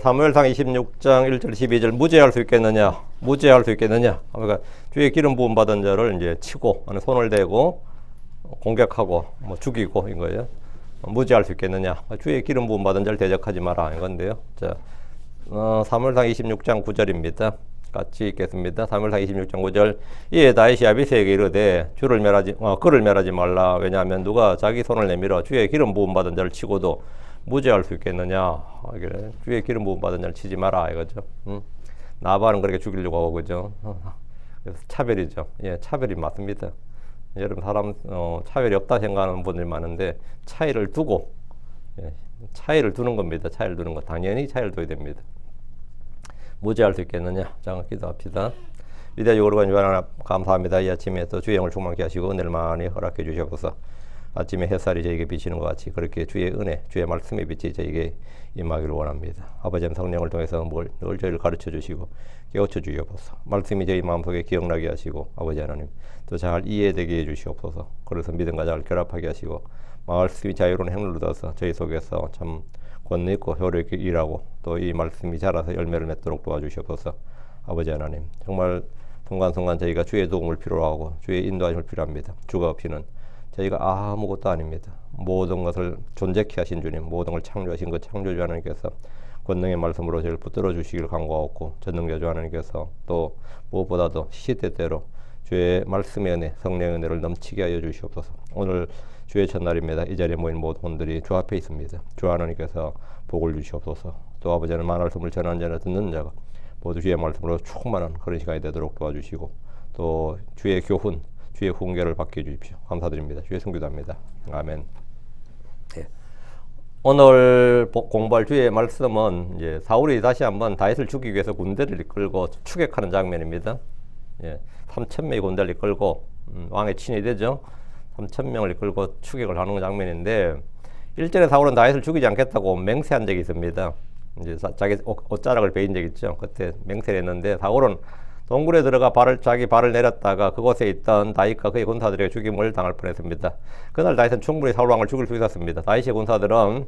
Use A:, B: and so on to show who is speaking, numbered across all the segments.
A: 사무엘상 26장 1절 12절 무죄할 수 있겠느냐? 무죄할 수 있겠느냐? 그러니까 주의 기름 부음 받은 자를 이제 치고 손을 대고 공격하고 죽이고 인 거예요. 무죄할 수 있겠느냐? 주의 기름 부음 받은 자를 대적하지 마라 이건데요. 자, 사무엘상 26장 9절입니다. 같이 읽겠습니다. 사무엘상 26장 9절. 이에 다윗이 아비새에게 이르되 그를 멸하지 말라. 왜냐하면 누가 자기 손을 내밀어 주의 기름 부음 받은 자를 치고도 무죄할 수 있겠느냐? 주의 기름 부음 받은 자를 치지 마라 이거죠. 나발은 그렇게 죽이려고 하고 그죠. 그래서 차별이죠. 예, 차별이 맞습니다. 여러분 사람 차별이 없다 생각하는 분들이 많은데 차이를 두고 차이를 두는 겁니다. 차이를 두는 거 당연히 차이를 둬야 됩니다. 무죄할 수 있겠느냐? 자, 기도합시다. 위대하시고 거룩한 주님 하나님 감사합니다. 이 아침에 또 주의 영을 충만케 하시고 은혜를 많이 허락해 주시옵소서. 아침에 햇살이 저에게 비치는 것 같이 그렇게 주의 은혜, 주의 말씀의 빛이 저에게 임하기를 원합니다. 아버지 성령을 통해서 늘 저희를 가르쳐 주시고 깨우쳐 주시옵소서. 말씀이 저희 마음속에 기억나게 하시고 아버지 하나님 또 잘 이해되게 해주시옵소서. 그래서 믿음과 잘 결합하게 하시고 말씀이 자유로운 행로를 얻어서 저희 속에서 참 권능 있고 효력 있게 일하고 또 이 말씀이 자라서 열매를 맺도록 도와주시옵소서. 아버지 하나님 정말 순간순간 저희가 주의 도움을 필요로 하고 주의 인도하심을 필요합니다. 주가 없이는 저희가 아무것도 아닙니다. 모든 것을 존재케 하신 주님, 모든 걸 창조하신 그 창조주 하나님께서 권능의 말씀으로 저희를 붙들어 주시기를 간구하고 전능자주 하나님께서 또 무엇보다도 시시때때로 주의 말씀의 은혜, 성령의 은혜를 넘치게 하여 주시옵소서. 오늘 주의 첫날입니다. 이 자리에 모인 모든 분들이 주 앞에 있습니다. 주 하나님께서 복을 주시옵소서. 또 아버지는 말씀을 전하는 자나 듣는 자가 모두 주의 말씀으로 충만한 그런 시간이 되도록 도와주시고 또 주의 교훈, 주의 훈계를 받게 해주십시오. 감사드립니다. 주의 성기도합니다. 아멘. 예. 오늘 공부할 주의 말씀은 이제 사울이 다시 한번 다윗을 죽이기 위해서 군대를 이끌고 추격하는 장면입니다. 예. 3,000명의 군대를 이끌고 왕의 친위 되죠. 3,000명을 이끌고 추격을 하는 장면인데 1절에 사울은 다윗을 죽이지 않겠다고 맹세한 적이 있습니다. 이제 자기 옷자락을 베인 적 있죠. 그때 맹세를 했는데 사울은 동굴에 들어가 자기 발을 내렸다가 그곳에 있던 다윗과 그의 군사들에게 죽임을 당할 뻔했습니다. 그날 다윗은 충분히 사울 왕을 죽일 수 있었습니다. 다윗의 군사들은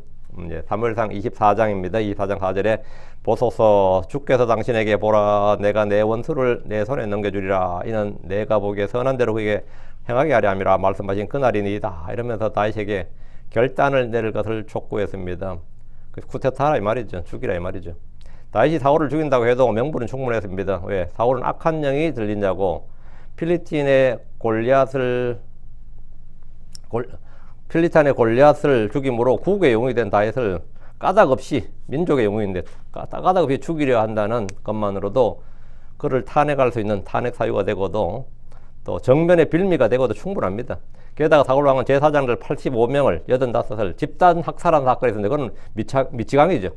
A: 사무엘상 24장입니다. 24장 4절에 보소서 주께서 당신에게 보라 내가 내 원수를 내 손에 넘겨주리라 이는 내가 보기에 선한 대로 그에게 행하게 하려 함이라 말씀하신 그날이니이다 이러면서 다윗에게 결단을 내릴 것을 촉구했습니다. 쿠데타라 이 말이죠. 죽이라 이 말이죠. 다윗이 사울을 죽인다고 해도 명분은 충분했습니다. 왜? 사울은 악한 영이 들린 자고 필리스틴의 골리앗을 죽임으로 국의 영웅이 된 다윗을 까닭없이 민족의 영웅인데 까닭없이 죽이려 한다는 것만으로도 그를 탄핵할 수 있는 탄핵 사유가 되고도 또 정면의 빌미가 되고도 충분합니다. 게다가 사울 왕은 제사장들 85명을 85을 집단 학살한 사건이 있었는데 그건 미치광이죠.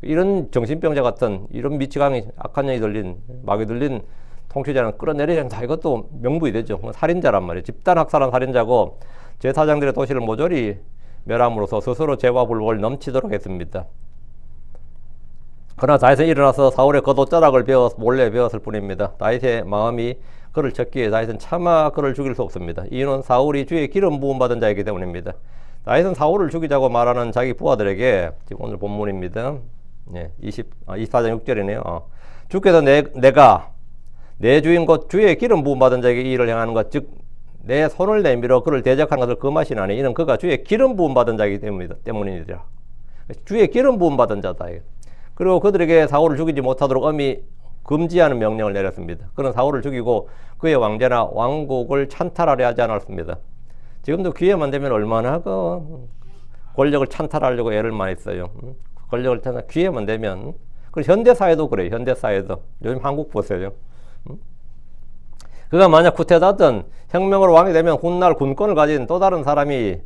A: 이런 정신병자 같은 이런 미치광이 악한 영이 들린 마귀 들린 통치자는 끌어내려야 한다. 이것도 명분이 되죠. 살인자란 말이에요. 집단 학살한 살인자고 제사장들의 도시를 모조리 멸함으로써 스스로 죄와 불복을 넘치도록 했습니다. 그러나 다윗은 일어나서 사울의 겉옷자락을 몰래 베었을 뿐입니다. 다윗의 마음이 그를 쳤기에 다윗은 차마 그를 죽일 수 없습니다. 이유는 사울이 주의 기름 부음 받은 자이기 때문입니다. 다윗은 사울을 죽이자고 말하는 자기 부하들에게 지금 오늘 본문입니다. 24장 6절이네요. 주께서 내가 내 주인 곧 주의 기름 부음 받은 자에게 이 일을 행하는 것 즉 내 손을 내밀어 그를 대적하는 것을 금하시나니 이는 그가 주의 기름 부음 받은 자이기 때문이니라. 주의 기름 부음 받은 자다. 그리고 그들에게 사울을 죽이지 못하도록 엄히 금지하는 명령을 내렸습니다. 그는 사울을 죽이고 그의 왕제나 왕국을 찬탈하려 하지 않았습니다. 지금도 기회만 되면 얼마나 권력을 찬탈하려고 애를 많이 써요. 권력을 찬탈 기회만 되면. 그리고 현대사회도 그래요. 현대사회도. 요즘 한국 보세요. 그가 만약 쿠데타든 혁명으로 왕이 되면 훗날 군권을 가진 또 다른 사람이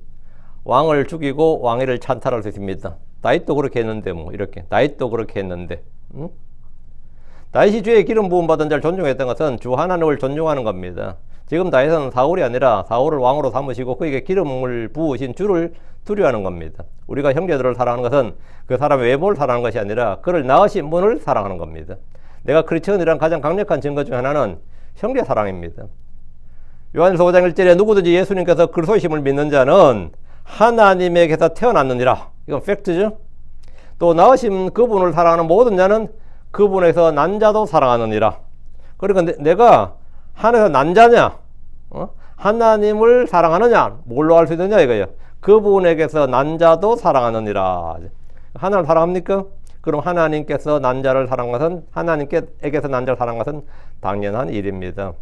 A: 왕을 죽이고 왕위를 찬탈할 수 있습니다. 다윗도 그렇게 했는데 다윗도 그렇게 했는데 다윗이 주의 기름 부음 받은 자를 존중했던 것은 주 하나님을 존중하는 겁니다. 지금 다윗은 사울이 아니라 사울을 왕으로 삼으시고 그에게 기름을 부으신 주를 두려워하는 겁니다. 우리가 형제들을 사랑하는 것은 그 사람의 외모를 사랑하는 것이 아니라 그를 낳으신 분을 사랑하는 겁니다. 내가 크리스천이란 가장 강력한 증거 중 하나는 형제 사랑입니다. 요한일서 5장 1절에 누구든지 예수님께서 그리스도심을 믿는 자는 하나님에게서 태어났느니라. 이건 팩트죠. 또 낳으신 그분을 사랑하는 모든 자는 그분에서 난 자도 사랑하느니라. 그러니까 내가 하늘에서 난 자냐, 하나님을 사랑하느냐, 뭘로 알 수 있느냐 이거예요. 그분에게서 난 자도 사랑하느니라. 하나님을 사랑합니까? 그럼 하나님께서 난 자를 사랑한 것은, 하나님께서 난 자를 사랑한 것은 당연한 일입니다.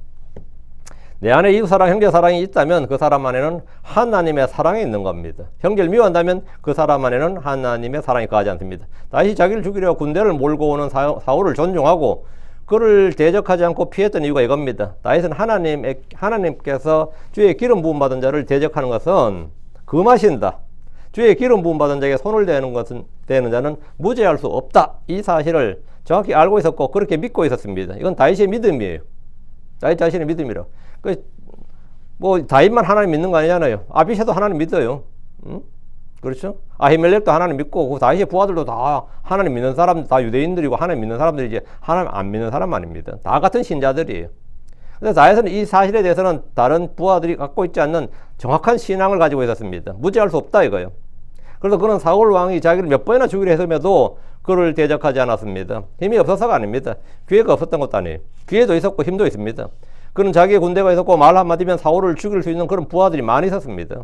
A: 내 안에 이웃 사랑, 형제 사랑이 있다면 그 사람 안에는 하나님의 사랑이 있는 겁니다. 형제를 미워한다면 그 사람 안에는 하나님의 사랑이 거하지 않습니다. 다시 자기를 죽이려 군대를 몰고 오는 사울을 존중하고 그를 대적하지 않고 피했던 이유가 이겁니다. 다윗은 하나님께서 주의 기름 부음 받은 자를 대적하는 것은 금하신다. 주의 기름 부음 받은 자에게 손을 대는 자는 무죄할 수 없다. 이 사실을 정확히 알고 있었고 그렇게 믿고 있었습니다. 이건 다윗의 믿음이에요. 다윗 자신의 믿음이라. 다윗만 하나님 믿는 거 아니잖아요. 아비새도 하나님 믿어요. 응? 그렇죠? 아히멜렉도 하나님 믿고, 다윗의 부하들도 다 하나님 믿는 사람, 다 유대인들이고 하나님 믿는 사람들이지 하나님 안 믿는 사람 아닙니다. 다 같은 신자들이에요. 근데 다윗은 이 사실에 대해서는 다른 부하들이 갖고 있지 않는 정확한 신앙을 가지고 있었습니다. 무죄할 수 없다 이거예요. 그래서 그는 사울 왕이 자기를 몇 번이나 죽이려 했음에도 그를 대적하지 않았습니다. 힘이 없어서가 아닙니다. 기회가 없었던 것도 아니에요. 기회도 있었고 힘도 있습니다. 그는 자기의 군대가 있었고 말 한마디면 사울을 죽일 수 있는 그런 부하들이 많이 있었습니다.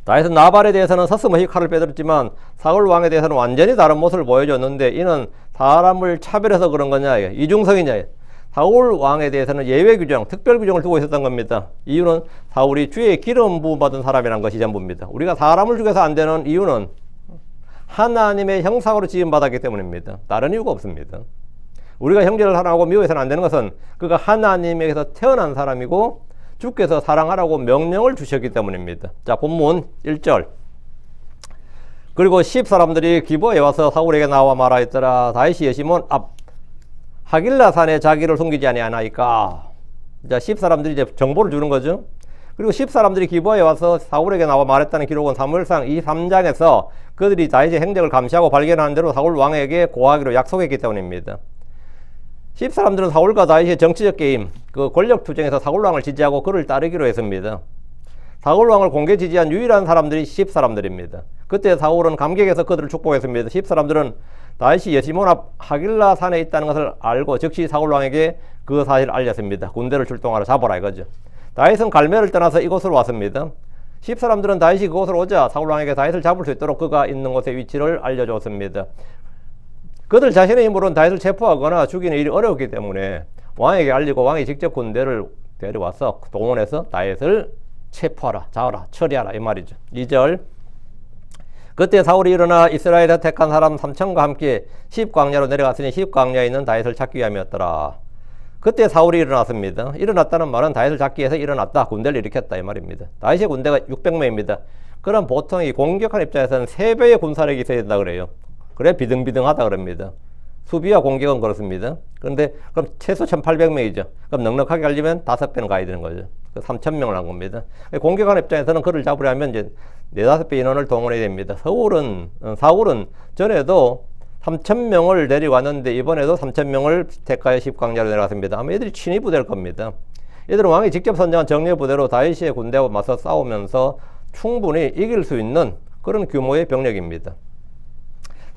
A: 다윗은 나발에 대해서는 서슴없이 칼을 빼들었지만 사울 왕에 대해서는 완전히 다른 모습을 보여줬는데 이는 사람을 차별해서 그런 거냐, 이중성이냐. 사울 왕에 대해서는 예외 규정, 특별 규정을 두고 있었던 겁니다. 이유는 사울이 주의 기름 부음 받은 사람이라는 것이 전부입니다. 우리가 사람을 죽여서 안 되는 이유는 하나님의 형상으로 지음 받았기 때문입니다. 다른 이유가 없습니다. 우리가 형제를 사랑하고 미워해서는 안 되는 것은 그가 하나님에게서 태어난 사람이고 주께서 사랑하라고 명령을 주셨기 때문입니다. 자, 본문 1절. 그리고 10사람들이 기브아에 와서 사울에게 나와 말하였더라. 다윗이 여시몬 앞 하길라 산에 자기를 숨기지 아니하나이까. 자, 10사람들이 이제 정보를 주는 거죠. 그리고 10사람들이 기브아에 와서 사울에게 나와 말했다는 기록은 사무엘상 23장에서 그들이 다윗의 행적을 감시하고 발견하는 대로 사울 왕에게 고하기로 약속했기 때문입니다. 10사람들은 사울과 다윗의 정치적 게임, 그 권력 투쟁에서 사울 왕을 지지하고 그를 따르기로 했습니다. 사울 왕을 공개 지지한 유일한 사람들이 10사람들입니다. 그때 사울은 감격해서 그들을 축복했습니다. 10사람들은 다윗이 여시몬 앞 하길라 산에 있다는 것을 알고 즉시 사울 왕에게 그 사실을 알렸습니다. 군대를 출동하러 잡아라 이거죠. 다윗은 갈멜을 떠나서 이곳으로 왔습니다. 10사람들은 다윗이 그곳으로 오자 사울 왕에게 다윗을 잡을 수 있도록 그가 있는 곳의 위치를 알려줬습니다. 그들 자신의 힘으로는 다윗을 체포하거나 죽이는 일이 어려웠기 때문에 왕에게 알리고 왕이 직접 군대를 데려와서 동원해서 다윗을 체포하라, 잡아라, 처리하라 이 말이죠. 2절. 그때 사울이 일어나 이스라엘에 택한 사람 3천과 함께 십광야로 내려갔으니 십광야에 있는 다윗을 찾기 위함이었더라. 그때 사울이 일어났습니다. 일어났다는 말은 다윗을 잡기 위해서 일어났다, 군대를 일으켰다 이 말입니다. 다윗의 군대가 600명입니다. 그럼 보통 이 공격한 입장에서는 3배의 군사력이 있어야 된다 그래요. 그래 비등비등하다 그럽니다. 수비와 공격은 그렇습니다. 그런데 그럼 최소 1800명이죠. 그럼 넉넉하게 하려면 5배는 가야 되는 거죠. 3000명을 한 겁니다. 공격하는 입장에서는 그를 잡으려면 이제 4-5배 인원을 동원해야 됩니다. 사울은 전에도 3000명을 데려왔는데 이번에도 3000명을 택하여 십광야로 내려갔습니다. 아마 얘들이 친위부대일 겁니다. 얘들은 왕이 직접 선정한 정예부대로 다윗의 군대와 맞서 싸우면서 충분히 이길 수 있는 그런 규모의 병력입니다.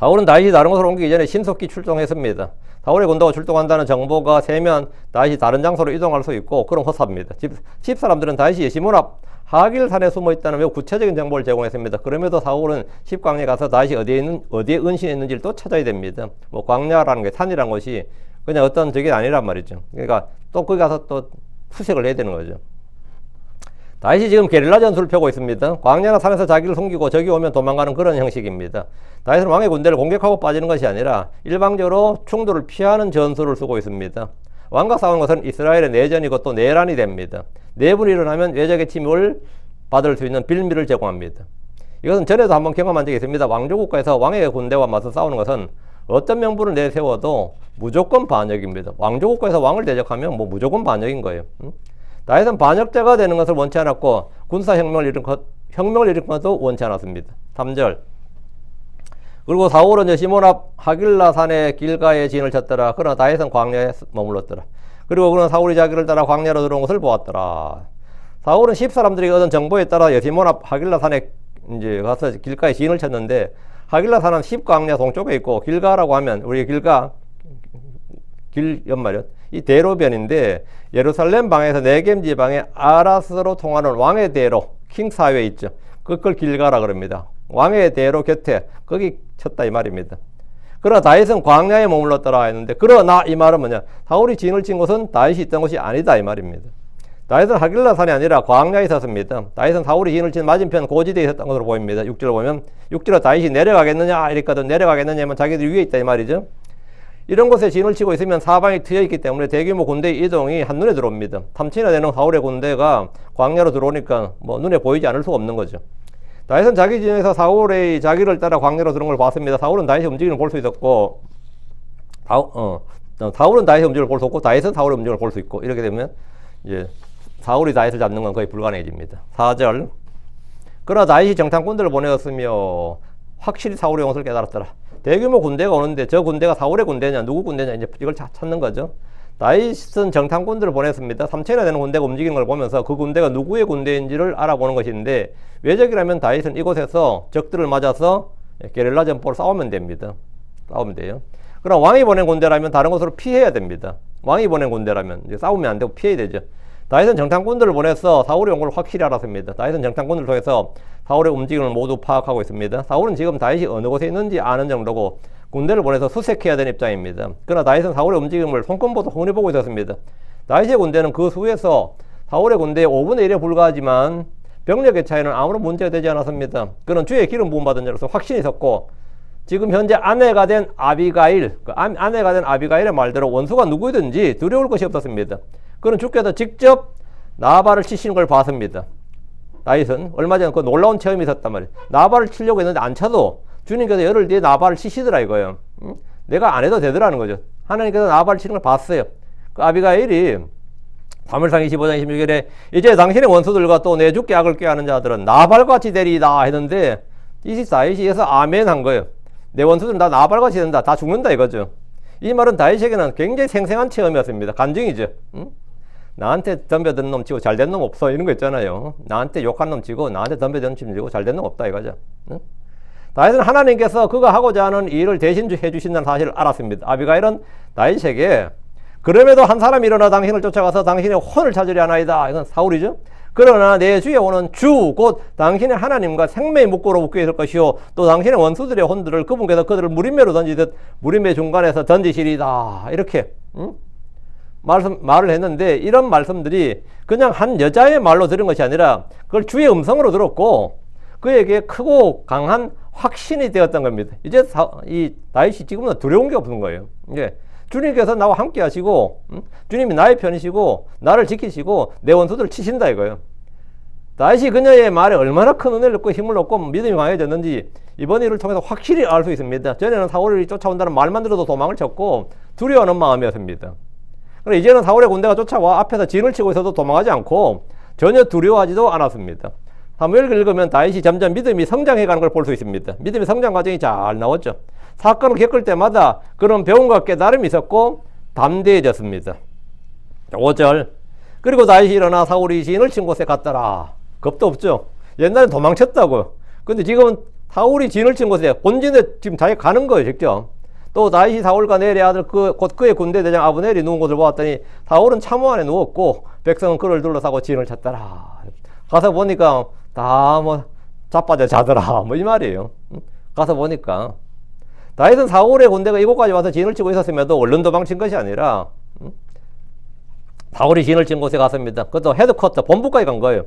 A: 사울은 다윗이 다른 곳으로 옮기기 전에 신속히 출동했습니다. 사울의 군대가 출동한다는 정보가 세면 다윗이 다른 장소로 이동할 수 있고 그럼 허사입니다. 십사람들은 다윗이 여시몬 앞 하길산에 숨어 있다는 매우 구체적인 정보를 제공했습니다. 그럼에도 사울은 십광야에 가서 다윗이 어디에 은신해 있는지를 또 찾아야 됩니다. 뭐 광야라는 게 산이라는 것이 그냥 어떤 적이 아니란 말이죠. 그러니까 또 거기 가서 또 수색을 해야 되는 거죠. 다윗이 지금 게릴라 전술을 펴고 있습니다. 광야나 산에서 자기를 숨기고 적이 오면 도망가는 그런 형식입니다. 다윗은 왕의 군대를 공격하고 빠지는 것이 아니라 일방적으로 충돌을 피하는 전술을 쓰고 있습니다. 왕과 싸우는 것은 이스라엘의 내전이고 또 내란이 됩니다. 내분이 일어나면 외적의 침입을 받을 수 있는 빌미를 제공합니다. 이것은 전에도 한번 경험한 적이 있습니다. 왕조국가에서 왕의 군대와 맞서 싸우는 것은 어떤 명분을 내세워도 무조건 반역입니다. 왕조국가에서 왕을 대적하면 뭐 무조건 반역인 거예요. 다윗은 반역자가 되는 것을 원치 않았고 군사혁명을 일으킨 것도 원치 않았습니다. 3절. 그리고 사울은 여시몬 앞 하길라 산의 길가에 진을 쳤더라. 그러나 다윗은 광야에 머물렀더라. 그리고 그는 사울이 자기를 따라 광야로 들어온 것을 보았더라. 사울은 10사람들이 얻은 정보에 따라 여시몬 앞 하길라 산에 이제 가서 길가에 진을 쳤는데 하길라 산은 십광야 동쪽에 있고 길가라고 하면 우리 길가 길 연말이요. 이 대로변인데 예루살렘 방에서 네겜 지방의 아라스로 통하는 왕의 대로 킹 사회에 있죠. 그걸 길가라 그럽니다. 왕의 대로 곁에 거기 쳤다 이 말입니다. 그러나 다윗은 광야에 머물렀더라 했는데 그러나 이 말은 뭐냐? 사울이 진을 친 곳은 다윗이 있던 곳이 아니다 이 말입니다. 다윗은 하길라 산이 아니라 광야에 있었습니다. 다윗은 사울이 진을 친 맞은편 고지대에 있었던 것으로 보입니다. 6절을 보면 6절에 다윗이 내려가겠느냐 이랬거든. 내려가겠느냐 하면 자기들 위에 있다 이 말이죠. 이런 곳에 진을 치고 있으면 사방이 트여 있기 때문에 대규모 군대 이동이 한눈에 들어옵니다. 3천이나 되는 사울의 군대가 광야로 들어오니까 뭐 눈에 보이지 않을 수가 없는 거죠. 다윗은 자기 진에서 사울의 자기를 따라 광야로 들어온 걸 봤습니다. 사울은 다윗의 움직임을 볼 수 있었고 사울은 다윗의 움직임을 볼 수 없고 다윗은 사울의 움직임을 볼 수 있고 이렇게 되면 이제 사울이 다윗을 잡는 건 거의 불가능해집니다. 4절 그러나 다윗이 정탐꾼들을 보내었으며 확실히 사울의 용서를 깨달았더라. 대규모 군대가 오는데 저 군대가 사울의 군대냐 누구 군대냐 이제 이걸 찾는 거죠. 다윗은 정탐꾼들을 보냈습니다. 3천이나 되는 군대가 움직이는 걸 보면서 그 군대가 누구의 군대인지를 알아보는 것인데 외적이라면 다윗은 이곳에서 적들을 맞아서 게릴라 전포를 싸우면 됩니다. 싸우면 돼요. 그럼 왕이 보낸 군대라면 다른 곳으로 피해야 됩니다. 왕이 보낸 군대라면 이제 싸우면 안 되고 피해야 되죠. 다윗은 정탐꾼들을 보내서 사울의 온 걸 확실히 알았습니다. 다윗은 정탐꾼들을 통해서 사울의 움직임을 모두 파악하고 있습니다. 사울은 지금 다윗이 어느 곳에 있는지 아는 정도고 군대를 보내서 수색해야 되는 입장입니다. 그러나 다윗은 사울의 움직임을 손금보다 훤히 보고 있었습니다. 다윗의 군대는 그 수에서 사울의 군대의 5분의 1에 불과하지만 병력의 차이는 아무런 문제가 되지 않았습니다. 그는 주의 기름 부음 받은 자로서 확신이 있었고 지금 현재 아내가 된 아비가일의 말대로 원수가 누구든지 두려울 것이 없었습니다. 그는 주께서 직접 나발을 치시는 걸 봤습니다. 다윗은 얼마 전에 그 놀라운 체험이 있었단 말이에요. 나발을 치려고 했는데 안 쳐도 주님께서 열흘 뒤에 나발을 치시더라 이거예요. 내가 안 해도 되더라는 거죠. 하나님께서 나발을 치는 걸 봤어요. 그 아비가일이 사무엘상 25장 26절에 이제 당신의 원수들과 또 내 주께 악을 꾀하는 자들은 나발같이 되리이다 했는데 24에서 아멘 한 거예요. 내 원수들은 다 나발같이 된다. 다 죽는다 이거죠. 이 말은 다윗에게는 굉장히 생생한 체험이었습니다. 간증이죠. 나한테 덤벼든 놈 치고 잘된 놈 없어 이런 거 있잖아요. 나한테 욕한 놈 치고 나한테 덤벼든 놈 치고 잘된 놈 없다 이거죠. 다윗은 하나님께서 그가 하고자 하는 일을 대신 해주신다는 사실을 알았습니다. 아비가일은 다윗에게 그럼에도 한 사람이 일어나 당신을 쫓아가서 당신의 혼을 찾으려 하나이다. 이건 사울이죠. 그러나 내 주에 오는 주 곧 당신의 하나님과 생명의 묵고로 묶여 있을 것이요 또 당신의 원수들의 혼들을 그분께서 그들을 무림매로 던지듯 무림매 중간에서 던지시리다. 이렇게 말을 했는데 이런 말씀들이 그냥 한 여자의 말로 들은 것이 아니라 그걸 주의 음성으로 들었고 그에게 크고 강한 확신이 되었던 겁니다. 이제 이 다윗이 지금은 두려운 게 없는 거예요. 이제 주님께서 나와 함께 하시고 주님이 나의 편이시고 나를 지키시고 내 원수들을 치신다 이거예요. 다윗이 그녀의 말에 얼마나 큰 은혜를 얻고 힘을 얻고 믿음이 강해졌는지 이번 일을 통해서 확실히 알 수 있습니다. 전에는 사울이 쫓아온다는 말만 들어도 도망을 쳤고 두려워하는 마음이었습니다. 그런데 이제는 사울의 군대가 쫓아와 앞에서 진을 치고 있어도 도망하지 않고 전혀 두려워하지도 않았습니다. 사무엘을 읽으면 다윗이 점점 믿음이 성장해가는 걸 볼 수 있습니다. 믿음의 성장 과정이 잘 나왔죠. 사건을 겪을 때마다 그런 배움과 깨달음이 있었고 담대해졌습니다. 5절 그리고 다윗이 일어나 사울이 진을 친 곳에 갔더라. 겁도 없죠. 옛날엔 도망쳤다고요. 근데 지금은 사울이 진을 친 곳에 본진에 지금 자기가 가는 거예요. 직접. 또 다윗이 사울과 넬의 아들 곧 그의 군대 대장 아브넬이 누운 곳을 보았더니 사울은 참호 안에 누웠고 백성은 그를 둘러싸고 진을 쳤더라. 가서 보니까 다 뭐 자빠져 자더라 뭐 이 말이에요. 가서 보니까 다윗은 사울의 군대가 이곳까지 와서 진을 치고 있었음에도 얼른 도망친 것이 아니라 사울이 진을 친 곳에 갔습니다. 그것도 헤드쿼터 본부까지 간 거예요.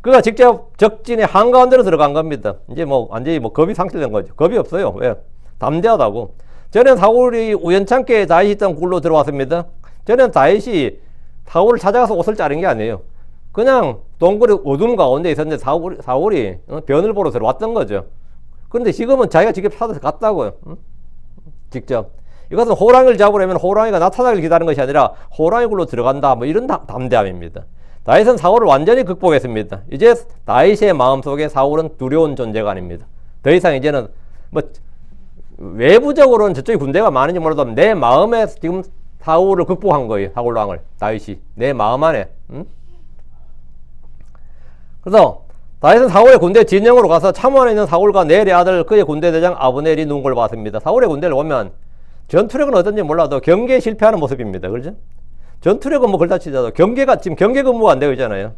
A: 그가 직접 적진의 한가운데로 들어간 겁니다. 이제 뭐 완전히 뭐 겁이 상실된 거죠. 겁이 없어요. 왜? 담대하다고. 전에는 사울이 우연찮게 다윗이 있던 굴로 들어왔습니다. 전에는 다윗이 사울을 찾아가서 옷을 자른 게 아니에요. 그냥 동굴의 어둠 가운데 있었는데 사울이 변을 보러 들어왔던 거죠. 그런데 지금은 자기가 직접 찾아서 갔다고요. 직접. 이것은 호랑이를 잡으려면 호랑이가 나타나길 기다리는 것이 아니라 호랑이 굴로 들어간다. 뭐 이런 담대함입니다. 다윗은 사울을 완전히 극복했습니다. 이제 다윗의 마음속에 사울은 두려운 존재가 아닙니다. 더 이상 이제는 뭐 외부적으로는 저쪽에 군대가 많은지 몰라도 내 마음에 지금 사울을 극복한 거예요. 사울 왕을 다윗이 내 마음 안에. 그래서 다윗은 사울의 군대 진영으로 가서 참호안에 있는 사울과 넬의 아들 그의 군대 대장 아브넬이 누운 걸 봤습니다. 사울의 군대를 보면 전투력은 어떤지 몰라도 경계에 실패하는 모습입니다. 그렇죠? 전투력은 뭐 그렇다 치자도 경계가 지금 경계 근무가 안 되고 있잖아요.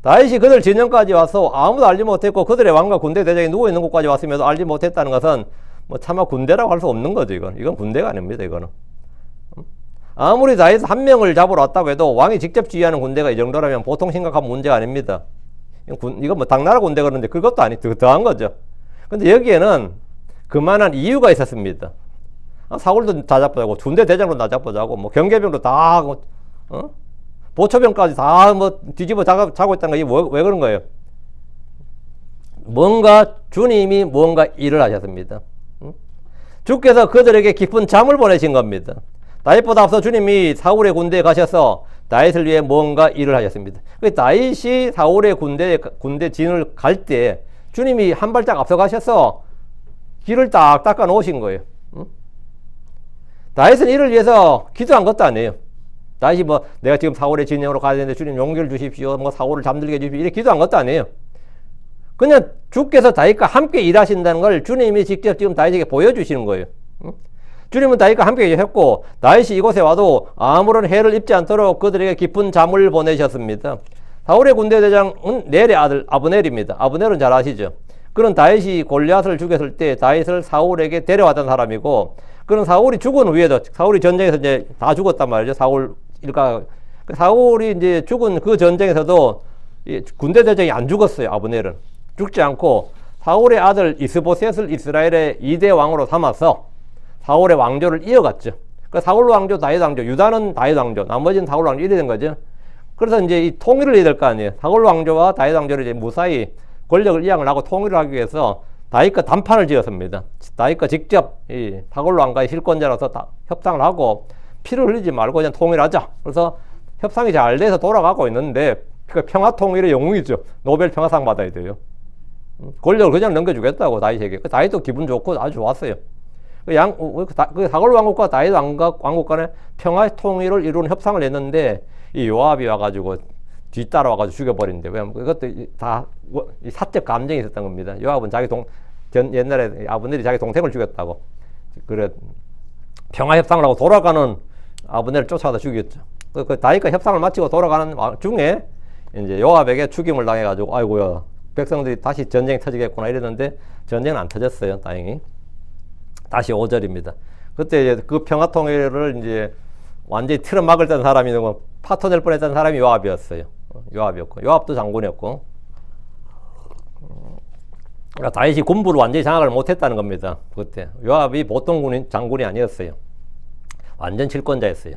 A: 다윗이 그들 진영까지 와서 아무도 알지 못했고 그들의 왕과 군대 대장이 누워있는 곳까지 왔음에도 알지 못했다는 것은 뭐 차마 군대라고 할 수 없는 거죠. 이건 군대가 아닙니다. 이거는 아무리 다윗 한 명을 잡으러 왔다고 해도 왕이 직접 지휘하는 군대가 이 정도라면 보통 심각한 문제가 아닙니다. 이건 뭐 당나라 군대 그러는데 그것도 아니 더한 거죠. 근데 여기에는 그만한 이유가 있었습니다. 사울도 다 잡아자고 군대 대장도 다 잡아자고 뭐 경계병도 다 하고 보초병까지 다 뭐 뒤집어 자고 있다는 게 왜 그런 거예요? 뭔가 주님이 뭔가 일을 하셨습니다. 주께서 그들에게 깊은 잠을 보내신 겁니다. 다윗보다 앞서 주님이 사울의 군대에 가셔서 다윗을 위해 뭔가 일을 하셨습니다. 다윗이 사울의 군대 진을 갈 때 주님이 한 발짝 앞서 가셔서 길을 딱 닦아 놓으신 거예요. 다윗은 이를 위해서 기도한 것도 아니에요. 다윗이 뭐 내가 지금 사울의 진영으로 가야 되는데 주님 용기를 주십시오. 뭐 사울을 잠들게 해주십시오. 이렇게 기도한 것도 아니에요. 그냥 주께서 다윗과 함께 일하신다는 걸 주님이 직접 지금 다윗에게 보여주시는 거예요. 주님은 다윗과 함께 계셨고 다윗이 이곳에 와도 아무런 해를 입지 않도록 그들에게 깊은 잠을 보내셨습니다. 사울의 군대 대장은 넬의 아들 아브넬입니다. 아브넬은 잘 아시죠? 그는 다윗이 골리앗을 죽였을 때 다윗을 사울에게 데려왔던 사람이고 그는 사울이 죽은 후에도 사울이 전쟁에서 이제 다 죽었단 말이죠. 사울 일가 사울이 이제 죽은 그 전쟁에서도 군대 대장이 안 죽었어요. 아브넬은 죽지 않고 사울의 아들 이스보셋을 이스라엘의 2대 왕으로 삼아서 사울의 왕조를 이어갔죠. 그 사울 왕조, 다윗 왕조, 유다는 다윗 왕조, 나머지는 사울 왕조 이래 된 거죠. 그래서 이제 이 통일을 해야 될 거 아니에요. 사울 왕조와 다윗 왕조를 이제 무사히 권력을 이양을 하고 통일을 하기 위해서 다윗과 단판을 지었습니다. 다윗과 직접 이 사울 왕가의 실권자로서 다 협상을 하고 피를 흘리지 말고 그냥 통일하자. 그래서 협상이 잘 돼서 돌아가고 있는데 그 평화 통일의 영웅이죠. 노벨 평화상 받아야 돼요. 권력을 그냥 넘겨주겠다고 다윗에게. 다윗도 기분 좋고 아주 좋았어요. 그 사울 왕국과 다윗 왕국 간에 평화 통일을 이루는 협상을 했는데 이 요압이 와가지고 뒤따라와가지고 죽여버린대. 왜냐면 그것도 다 사적 감정이 있었던 겁니다. 요압은 옛날에 아브넬이 자기 동생을 죽였다고. 그래 평화 협상을 하고 돌아가는 아브넬을 쫓아다 죽였죠. 그 다윗과 협상을 마치고 돌아가는 중에 이제 요압에게 죽임을 당해가지고 아이고야 백성들이 다시 전쟁이 터지겠구나 이랬는데 전쟁은 안 터졌어요. 다행히. 다시 5절입니다. 그때 이제 그 평화 통일을 이제 완전히 틀어 막을 때 사람이 누구 파토될 뻔했던 사람이 요압이었어요. 요압이었고 요압도 장군이었고 그러니까 다윗이 군부를 완전히 장악을 못했다는 겁니다. 그때 요압이 보통 장군이 아니었어요. 완전 실권자였어요.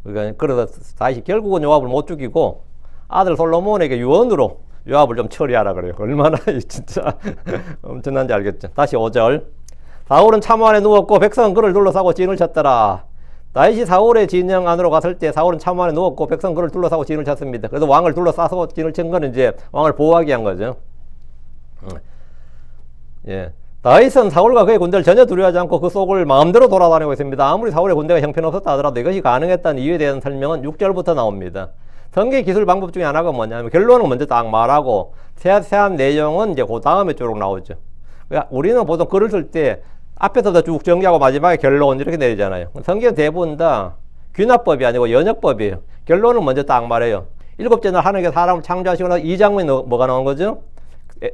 A: 그러니까 그래서 다윗이 결국은 요압을 못 죽이고 아들 솔로몬에게 유언으로 요압을 좀 처리하라 그래요. 얼마나 진짜 엄청난지 알겠죠. 다시 5절. 사울은 참호 안에 누웠고 백성은 그를 둘러싸고 진을 쳤더라. 다윗이 사울의 진영 안으로 갔을 때 사울은 참호 안에 누웠고 백성은 그를 둘러싸고 진을 쳤습니다. 그래서 왕을 둘러싸서 진을 친 거는 이제 왕을 보호하기 위한 거죠. 예. 다윗은 사울과 그의 군대를 전혀 두려워하지 않고 그 속을 마음대로 돌아다니고 있습니다. 아무리 사울의 군대가 형편없었다 하더라도 이것이 가능했다는 이유에 대한 설명은 6절부터 나옵니다. 성경 기술 방법 중에 하나가 뭐냐면 결론은 먼저 딱 말하고 세세한 내용은 이제 그 다음에 쭉 나오죠. 우리는 보통 글을 쓸 때 앞에서부터 쭉 정리하고 마지막에 결론 이렇게 내리잖아요. 성경 대부분 다 귀납법이 아니고 연역법이에요. 결론은 먼저 딱 말해요. 7째 날 하나님께서 사람을 창조하시고 나서 2장면에 뭐가 나온 거죠?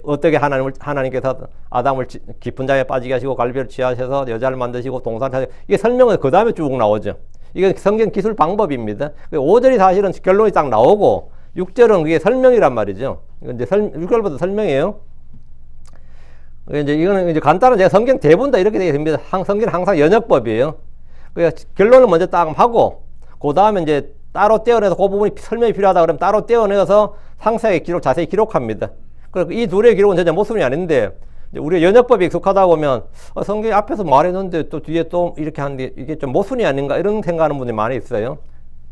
A: 어떻게 하나님께서 아담을 깊은 잠에 빠지게 하시고 갈비를 취하셔서 여자를 만드시고 동산을 하시고 이게 설명은 그 다음에 쭉 나오죠. 이게 성경 기술 방법입니다. 5절이 사실은 결론이 딱 나오고 6절은 그게 설명이란 말이죠. 이제 6절부터 설명이에요. 이제 이거는 이제 간단한 제가 성경 대부분 다 이렇게 되게 됩니다. 성경은 항상 연역법이에요. 그러니까 결론을 먼저 딱 하고 그 다음에 이제 따로 떼어내서 그 부분이 설명이 필요하다 그러면 따로 떼어내서 상세하게 자세히 기록합니다. 그래서 이 둘의 기록은 전혀 모순이 아닌데 우리가 연역법이 익숙하다 보면 성경이 앞에서 말했는데 또 뒤에 또 이렇게 하는데 이게 좀 모순이 아닌가 이런 생각하는 분이 많이 있어요.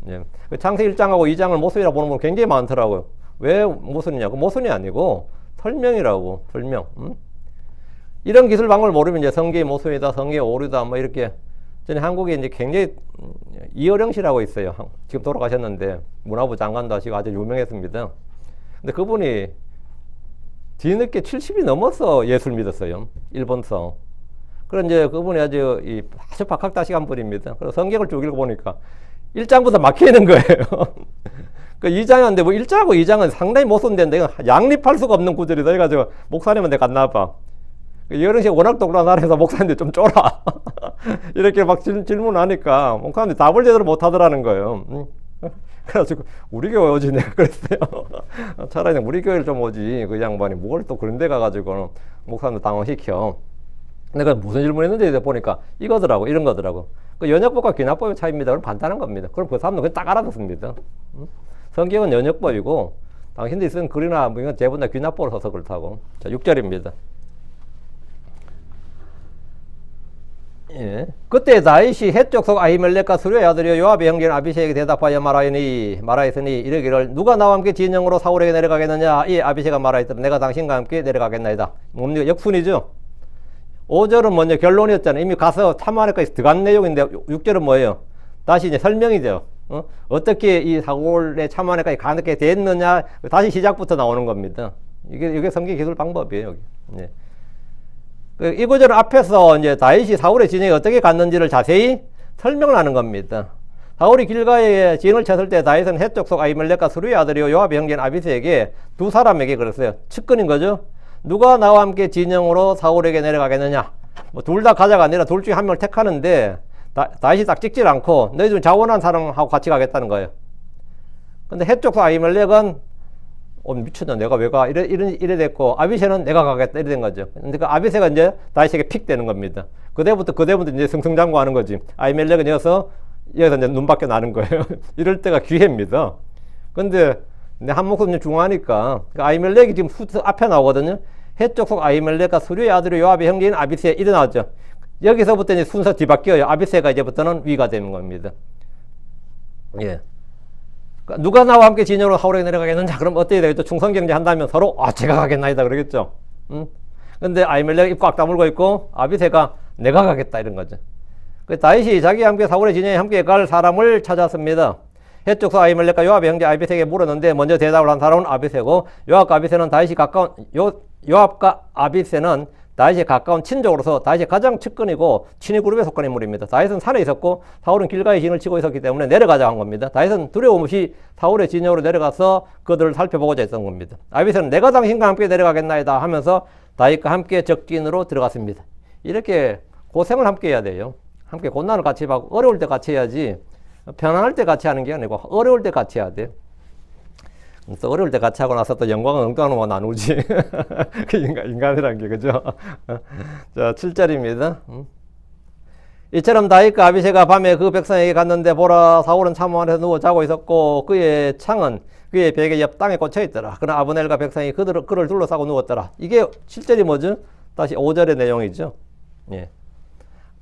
A: 예. 창세기 1장하고 2장을 모순이라고 보는 분 굉장히 많더라고요. 왜 모순이냐고? 모순이 아니고 설명이라고. 설명. 이런 기술 방법을 모르면 이제 성경이 모순이다, 성경이 오류다, 뭐 이렇게. 전에 한국에 이제 굉장히 이어령 씨라고 있어요. 지금 돌아가셨는데 문화부 장관도 하시고 아주 유명했습니다. 근데 그분이 뒤늦게 70이 넘어서 예수를 믿었어요. 일본서. 그런 이제 그분이 아주 박학다식한 분입니다. 그래서 성경을 쭉 읽어보니까 1장부터 막히는 거예요. 그 2장인데 뭐 1장하고 2장은 상당히 못 손대는데 양립할 수가 없는 구절이다 해가지고 목사님한테 갔나 봐. 이런 식으로 워낙 똑똑하해서 목사님들 좀 쫄아. 이렇게 막 질문하니까 목사님들 답을 제대로 못 하더라는 거예요. 그래가지고 우리 교회 오지 내가 그랬어요. 차라리 우리 교회를 좀 오지. 그 양반이 뭘 또 그런 데 가가지고 목사님들 당황시켜. 내가 무슨 질문했는지 보니까 이거더라고, 이런 거더라고. 그 연역법과 귀납법의 차이입니다. 그럼 반대하는 겁니다. 그럼 그 사람은 그냥 딱 알아듣습니다. 성경은 연역법이고 당신들이 쓴 글이나 뭐 이건 대부분 다 귀납법을 써서 그렇다고. 자, 6절입니다. 예. 그때 다윗이 헷쪽 속 아히멜렉과 수르의 아들이요 요압의 형제인 아비새에게 대답하여 말하였으니 이르기를 누가 나와 함께 진영으로 사울에게 내려가겠느냐. 이 아비새가 말하였더라. 내가 당신과 함께 내려가겠나이다. 뭡니까? 역순이죠. 5절은 먼저 결론이었잖아요. 이미 가서 참화에까지 들어간 내용인데 6절은 뭐예요? 다시 이제 설명이죠. 어떻게 이 사울의 참화에까지 가게 됐느냐. 다시 시작부터 나오는 겁니다. 이게 성경 기술 방법이에요. 여기. 네. 이 구절은 앞에서 이제 다윗이 사울의 진영에 어떻게 갔는지를 자세히 설명을 하는 겁니다. 사울이 길가에 진을 쳤을 때 다윗은 헷쪽 속 아히멜렉과 수르의 아들이요 요압의 형제인 아비새에게 두 사람에게 그랬어요. 측근인 거죠. 누가 나와 함께 진영으로 사울에게 내려가겠느냐. 뭐 둘 다 가자가 아니라 둘 중에 한 명을 택하는데 다윗이 딱 찍질 않고 너희 중 자원한 사람하고 같이 가겠다는 거예요. 근데 헷쪽 속 아히멜렉은 미쳤나 내가 왜 가? 이래 됐고 아비새는 내가 가겠다 이래 된 거죠. 근데 그 아비새가 이제 다윗에게 픽 되는 겁니다. 그때부터 이제 승승장구하는 거지. 아히멜렉은 여기서 이제 눈 밖에 나는 거예요. 이럴 때가 기회입니다. 근데 한 목소리 중하니까 아히멜렉이 지금 앞에 나오거든요. 헷쪽 속 아히멜렉과 수르의 아들이 요압의 형제인 아비새 이래 나왔죠. 여기서부터 이제 순서 뒤바뀌어요. 아비새가 이제부터는 위가 되는 겁니다. 예. 누가 나와 함께 진영으로 사울에게 내려가겠느냐? 그럼 어떻게 되겠죠? 충성경제 한다면 서로 제가 가겠나이다 그러겠죠. 근데 아히멜렉 입 꽉 다물고 있고 아비새가 내가 가겠다 이런 거죠. 다윗이 자기와 함께 사울의 진영에 함께 갈 사람을 찾았습니다. 헷쪽서 아히멜렉과 요압의 형제 아비새에게 물었는데 먼저 대답을 한 사람은 아비새고 요압과 아비새는 다윗이 가까운 친족으로서 다윗이 가장 측근이고 친위 그룹에 속한 인물입니다. 다윗은 산에 있었고 사울은 길가에 진을 치고 있었기 때문에 내려가자 한 겁니다. 다윗은 두려움 없이 사울의 진영으로 내려가서 그들을 살펴보고자 했던 겁니다. 아비새는 내가 당신과 함께 내려가겠나이다 하면서 다윗과 함께 적진으로 들어갔습니다. 이렇게 고생을 함께 해야 돼요. 함께 고난을 같이 받고 어려울 때 같이 해야지 편안할 때 같이 하는 게 아니고 어려울 때 같이 해야 돼요. 또 어려울 때 같이 하고 나서 또 영광은 엉뚱한 거 나누지. 그 인간이란 게, 그죠? 자, 7절입니다. 이처럼 다윗과 아비새가 밤에 그 백성에게 갔는데 보라, 사울은 참호 안에서 누워 자고 있었고 그의 창은 그의 베개 옆 땅에 꽂혀 있더라. 그러나 아브넬과 백성이 그를 둘러싸고 누웠더라. 이게 7절이 뭐죠? 다시 5절의 내용이죠. 예.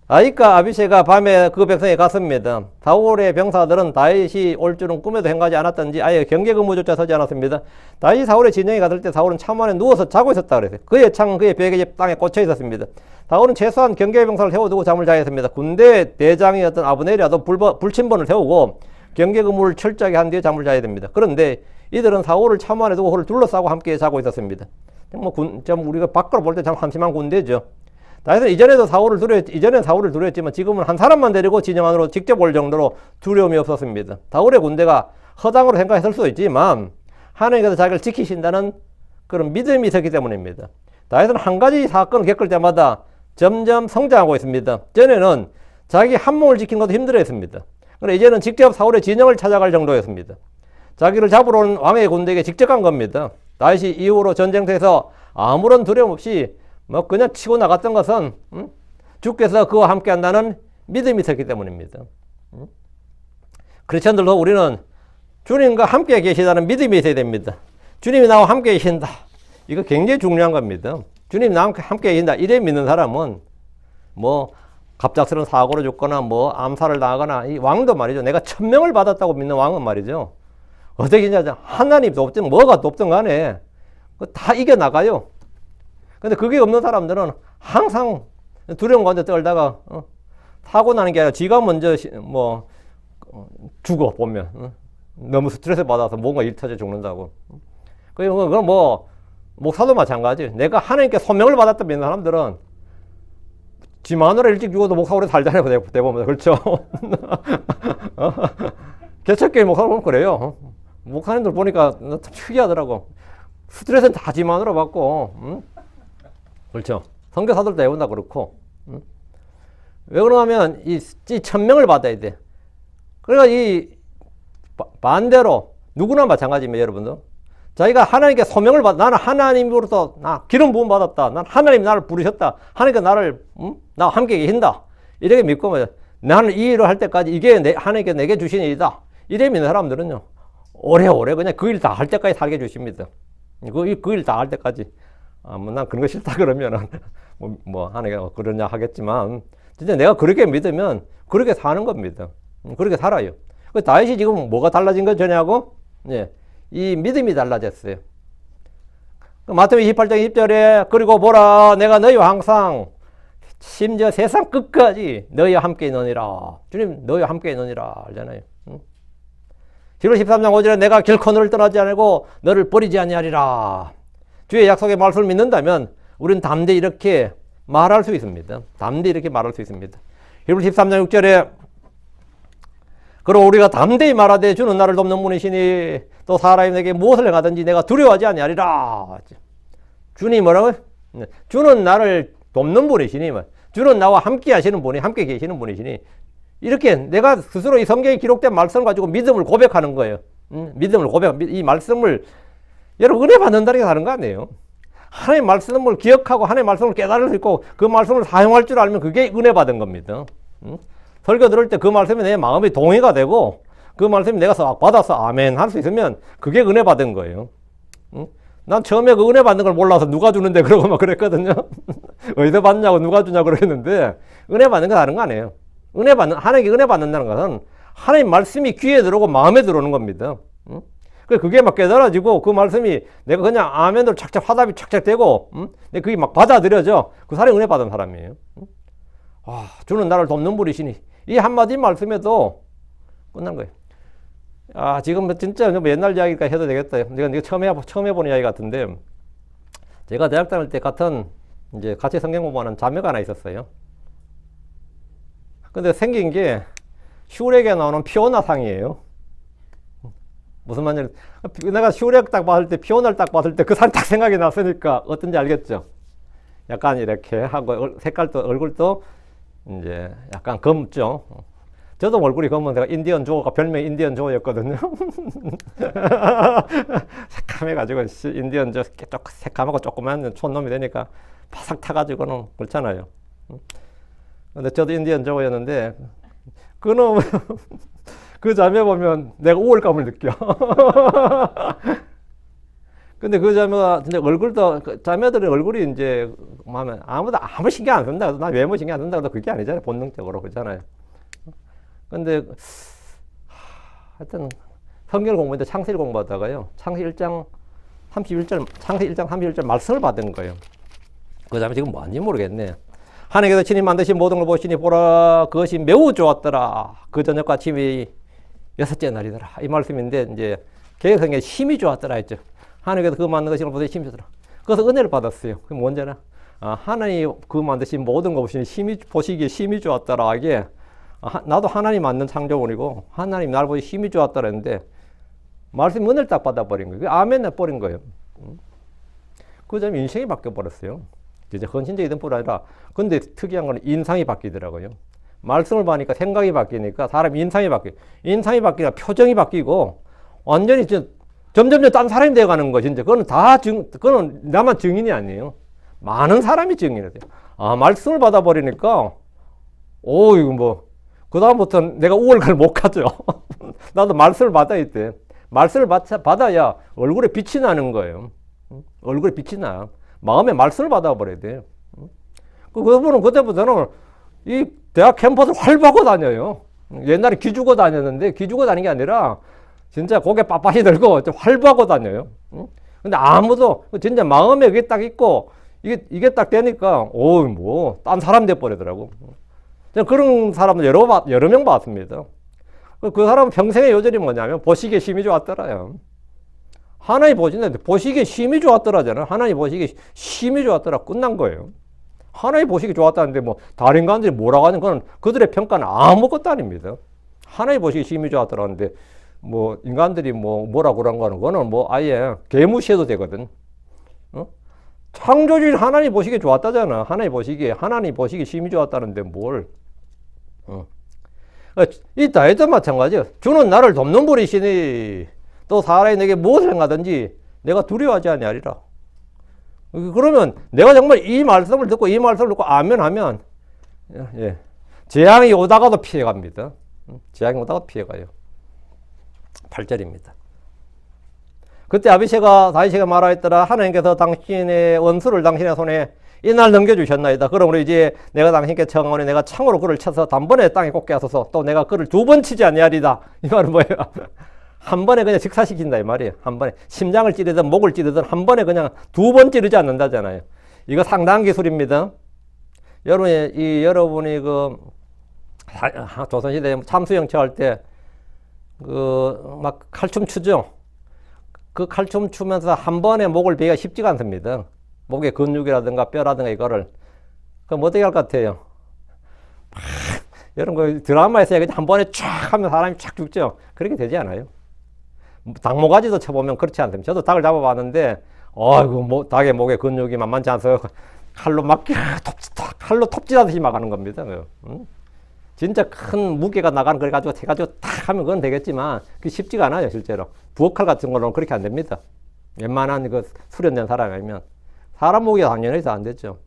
A: 다윗과 아비새가 밤에 그 백성에 갔습니다. 사울의 병사들은 다윗이 올 줄은 꿈에도 행하지 않았던지 아예 경계 근무조차 서지 않았습니다. 다윗이 사울의 진영에 갔을 때 사울은 참안에 누워서 자고 있었다 그랬어요. 그의 창은 그의 베개 땅에 꽂혀 있었습니다. 사울은 최소한 경계 병사를 세워두고 잠을 자야 했습니다. 군대 대장이었던 아브넬이라도 불침번을 세우고 경계 근무를 철저하게 한 뒤에 잠을 자야 됩니다. 그런데 이들은 사울을 참안에 두고 그를 둘러싸고 함께 자고 있었습니다. 좀 우리가 밖으로 볼 때 참 한심한 군대죠. 다윗은 이전에는 사울을 두려웠지만 지금은 한 사람만 데리고 진영 안으로 직접 올 정도로 두려움이 없었습니다. 사울의 군대가 허당으로 생각했을 수도 있지만 하나님께서 자기를 지키신다는 그런 믿음이 있었기 때문입니다. 다윗은 한 가지 사건을 겪을 때마다 점점 성장하고 있습니다. 전에는 자기 한 몸을 지키는 것도 힘들어했습니다. 그런데 이제는 직접 사울의 진영을 찾아갈 정도였습니다. 자기를 잡으러 온 왕의 군대에게 직접 간 겁니다. 다윗이 이후로 전쟁터에서 아무런 두려움 없이 그냥 치고 나갔던 것은 주께서 그와 함께 한다는 믿음이 있었기 때문입니다. 크리스천들도 우리는 주님과 함께 계시다는 믿음이 있어야 됩니다. 주님이 나와 함께 계신다. 이거 굉장히 중요한 겁니다. 주님이 나와 함께 계신다. 이래 믿는 사람은 갑작스러운 사고로 죽거나 암살을 당하거나 이 왕도 말이죠. 내가 천명을 받았다고 믿는 왕은 말이죠. 어떻게 하냐. 하나님도 없든 뭐가 없든 간에 다 이겨나가요. 근데 그게 없는 사람들은 항상 두려움 가운데 떨다가 사고 나는 게 아니라 지가 먼저 죽어 보면 너무 스트레스 받아서 뭔가 일 터져 죽는다고. 그건 목사도 마찬가지. 내가 하나님께 소명을 받았다 믿는 사람들은 지 마누라 일찍 죽어도 목사 오래 살잖아요. 대부분. 그렇죠? 개척교회 목사 보면 그래요. 목사님들 보니까 참 특이하더라고. 스트레스는 다 지 마누라 받고, 응? 그렇죠? 선교사들도 대부분 다 그렇고. 응? 왜 그러냐면 이 천명을 받아야 돼. 그러니까 이 반대로 누구나 마찬가지입니다, 여러분들. 자기가 하나님께 소명을 받, 나는 하나님으로부터 나 기름 부음 받았다. 난 하나님 나를 부르셨다. 하나님께 나를 나와 함께 계신다. 이렇게 믿고 나는 이 일을 할 때까지 이게 하나님께 내게 주신 일이다. 이래 믿는 사람들은요, 오래오래 그냥 그 일 다 할 때까지 살게 주십니다. 그 일 다 할 때까지. 난 그런 거 싫다 그러면은 하나님께 그러냐 하겠지만, 진짜 내가 그렇게 믿으면 그렇게 사는 겁니다. 그렇게 살아요. 그 다윗이 지금 뭐가 달라진 거 전하고? 예. 이 믿음이 달라졌어요. 마태복음 28장 20절에 그리고 보라 내가 너희와 항상 심지어 세상 끝까지 너희와 함께 있느니라. 주님 너희와 함께 있느니라 하잖아요. 히브리 13장 5절에 내가 결코 너를 떠나지 않고 너를 버리지 아니하리라. 주의 약속의 말씀을 믿는다면 우리는 담대히 이렇게 말할 수 있습니다. 담대히 이렇게 말할 수 있습니다. 히브리 13장 6절에 그럼 우리가 담대히 말하되 주는 나를 돕는 분이시니 또 사람이 내게 무엇을 행하든지 내가 두려워하지 아니하리라. 주님 뭐라고요? 주는 나를 돕는 분이시니 주는 나와 함께 하시는 분이 함께 계시는 분이시니 이렇게 내가 스스로 이 성경에 기록된 말씀을 가지고 믿음을 고백하는 거예요. 믿음을 이 말씀을 여러분 은혜 받는다는 게 다른 거 아니에요. 하나님의 말씀을 기억하고 하나님의 말씀을 깨달을 수 있고 그 말씀을 사용할 줄 알면 그게 은혜 받은 겁니다. 설교 들을 때 그 말씀이 내 마음에 동의가 되고 그 말씀이 내가 받아서 아멘 할 수 있으면 그게 은혜 받은 거예요. 난 처음에 그 은혜 받는 걸 몰라서 누가 주는데 그러고 막 그랬거든요. 어디서 받냐고 누가 주냐고 그러겠는데 은혜 받는 거 다른 거 아니에요. 하나님께 은혜 받는다는 것은 하나님 말씀이 귀에 들어오고 마음에 들어오는 겁니다. 그게 막 깨달아지고 그 말씀이 내가 그냥 아멘으로 착착 화답이 착착 되고 그게 막 받아들여져. 그 사람이 은혜 받은 사람이에요. 주는 나를 돕는 분이시니 이 한마디 말씀에도 끝난 거예요. 지금 진짜 옛날 이야기니까 해도 되겠다. 내가 처음 해본 이야기 같은데 제가 대학 다닐 때 이제 같이 성경 공부하는 자매가 하나 있었어요. 근데 생긴 게 슈렉에 나오는 피오나 상이에요. 무슨 말인지 내가 슈렉 딱 봤을 때 피오나를 딱 봤을 때 그 상 딱 생각이 났으니까 어떤지 알겠죠? 약간 이렇게 하고 색깔도 얼굴도 이제 약간 검죠. 저도 얼굴이 검은 제가 인디언 조가 별명이 인디언 조였거든요. 새카매가지고 인디언 조 새카매고 조그만 촌놈이 되니까 바삭 타가지고는 그렇잖아요. 근데 저도 인디언 조였는데 그놈 그 자매 보면 내가 우월감을 느껴. 근데 그 자매가 진짜 얼굴도 자매들의 얼굴이 이제 아무도 아무 신경 안 쓴다. 나 외모 신경 안 쓴다. 그게 아니잖아요. 본능적으로 그렇잖아요. 근데 하여튼 성경을 공부했는데 창세기 공부하다가요. 창세기 1장 31절 말씀을 받은 거예요. 그 자매 지금 뭐하는지 모르겠네. 하나님께서 친히 만드신 모든 걸 보시니 보라 그것이 매우 좋았더라. 그 저녁과 아침이 6째 날이더라. 이 말씀인데 이제 개혁성경에 힘이 좋았더라 했죠. 하나님께서 그 만든 것을 보시니 힘이 좋더라. 그래서 은혜를 받았어요. 그게 뭔지나 하나님 그 만드신 모든 것 보시기에 힘이 좋았더라. 이게 나도 하나님 만든 창조물이고 하나님 나를 보시 힘이 좋았더라 했는데 말씀 은혜를 딱 받아버린 거예요. 아멘 해버린 거예요. 그 점에 인생이 바뀌어버렸어요. 이제 헌신적이든 뿐 아니라 근데 특이한 건 인상이 바뀌더라고요. 말씀을 받으니까 생각이 바뀌니까 사람 인상이 바뀌니까 표정이 바뀌고 완전히 점점 딴 사람이 되어가는 거 진짜 그거는 나만 증인이 아니에요. 많은 사람이 증인이 돼요. 말씀을 받아버리니까 이거 그다음부터는 내가 우월감을 못 가죠. 나도 말씀을 받아야 돼. 말씀을 받아야 얼굴에 빛이 나는 거예요. 얼굴에 빛이 나. 마음에 말씀을 받아버려야 돼. 그분은 그때부터는 이 대학 캠퍼스를 활보하고 다녀요. 옛날에 기죽어 다녔는데 기죽어 다니는 게 아니라 진짜 고개 빳빳이 들고 활보하고 다녀요. 근데 아무도 진짜 마음에 그게 딱 있고 이게 딱 되니까 딴 사람 돼버리더라고. 그런 사람을 여러 명 봤습니다. 그 사람은 평생의 요절이 뭐냐면 보시기에 힘이 좋았더라요. 하나님 보시는데 보시기에 심히 좋았더라잖아요. 하나님 보시기에 심히 좋았더라. 끝난 거예요. 하나님 보시기 좋았다는데 뭐 다른 인간들이 뭐라고 하는 건 그들의 평가는 아무것도 아닙니다. 하나님 보시기 심히 좋았더라는데 뭐 인간들이 뭐라고 그런 거는 뭐 아예 개무시해도 되거든. 어? 창조주인 하나님 보시기에 좋았다잖아. 하나님 보시기 심히 좋았다는데 뭘? 이 다윗도 마찬가지예요. 주는 나를 돕는 분이시니 또 사람이 내게 무엇을 행하든지 내가 두려워하지 아니하리라. 그러면 내가 정말 이 말씀을 듣고 아멘 하면 예, 재앙이 오다가도 피해갑니다. 재앙이 오다가 피해가요. 8절입니다. 그때 다윗이가 말하였더라. 하나님께서 당신의 원수를 당신의 손에 이날 넘겨주셨나이다. 그러므로 이제 내가 당신께 청하오니 내가 창으로 그를 쳐서 단번에 땅에 꽂게 하소서. 또 내가 그를 2번 치지 아니하리다. 이 말은 뭐예요? 한 번에 그냥 직사시킨다 이 말이에요. 한 번에 심장을 찌르든 목을 찌르든 한 번에 그냥 2번 찌르지 않는다잖아요. 이거 상당한 기술입니다. 여러분이 그 조선시대 참수영체 할 때 그 막 칼춤 추죠. 그 칼춤 추면서 한 번에 목을 베기가 쉽지가 않습니다. 목의 근육이라든가 뼈라든가 이거를. 그럼 어떻게 할 것 같아요? 이런 거 드라마에서 그냥 한 번에 쫙 하면 사람이 쫙 죽죠. 그렇게 되지 않아요. 닭모가지도 쳐보면 그렇지 않습니다. 저도 닭을 잡아봤는데, 닭의 목에 근육이 만만치 않아서 칼로 톱질하듯이 막 하는 겁니다. 진짜 큰 무게가 나가는 걸 해가지고 탁 하면 그건 되겠지만, 그게 쉽지가 않아요, 실제로. 부엌칼 같은 거는 그렇게 안 됩니다. 웬만한 그 수련된 사람이면. 사람 목이 당연히 해서 안 되죠.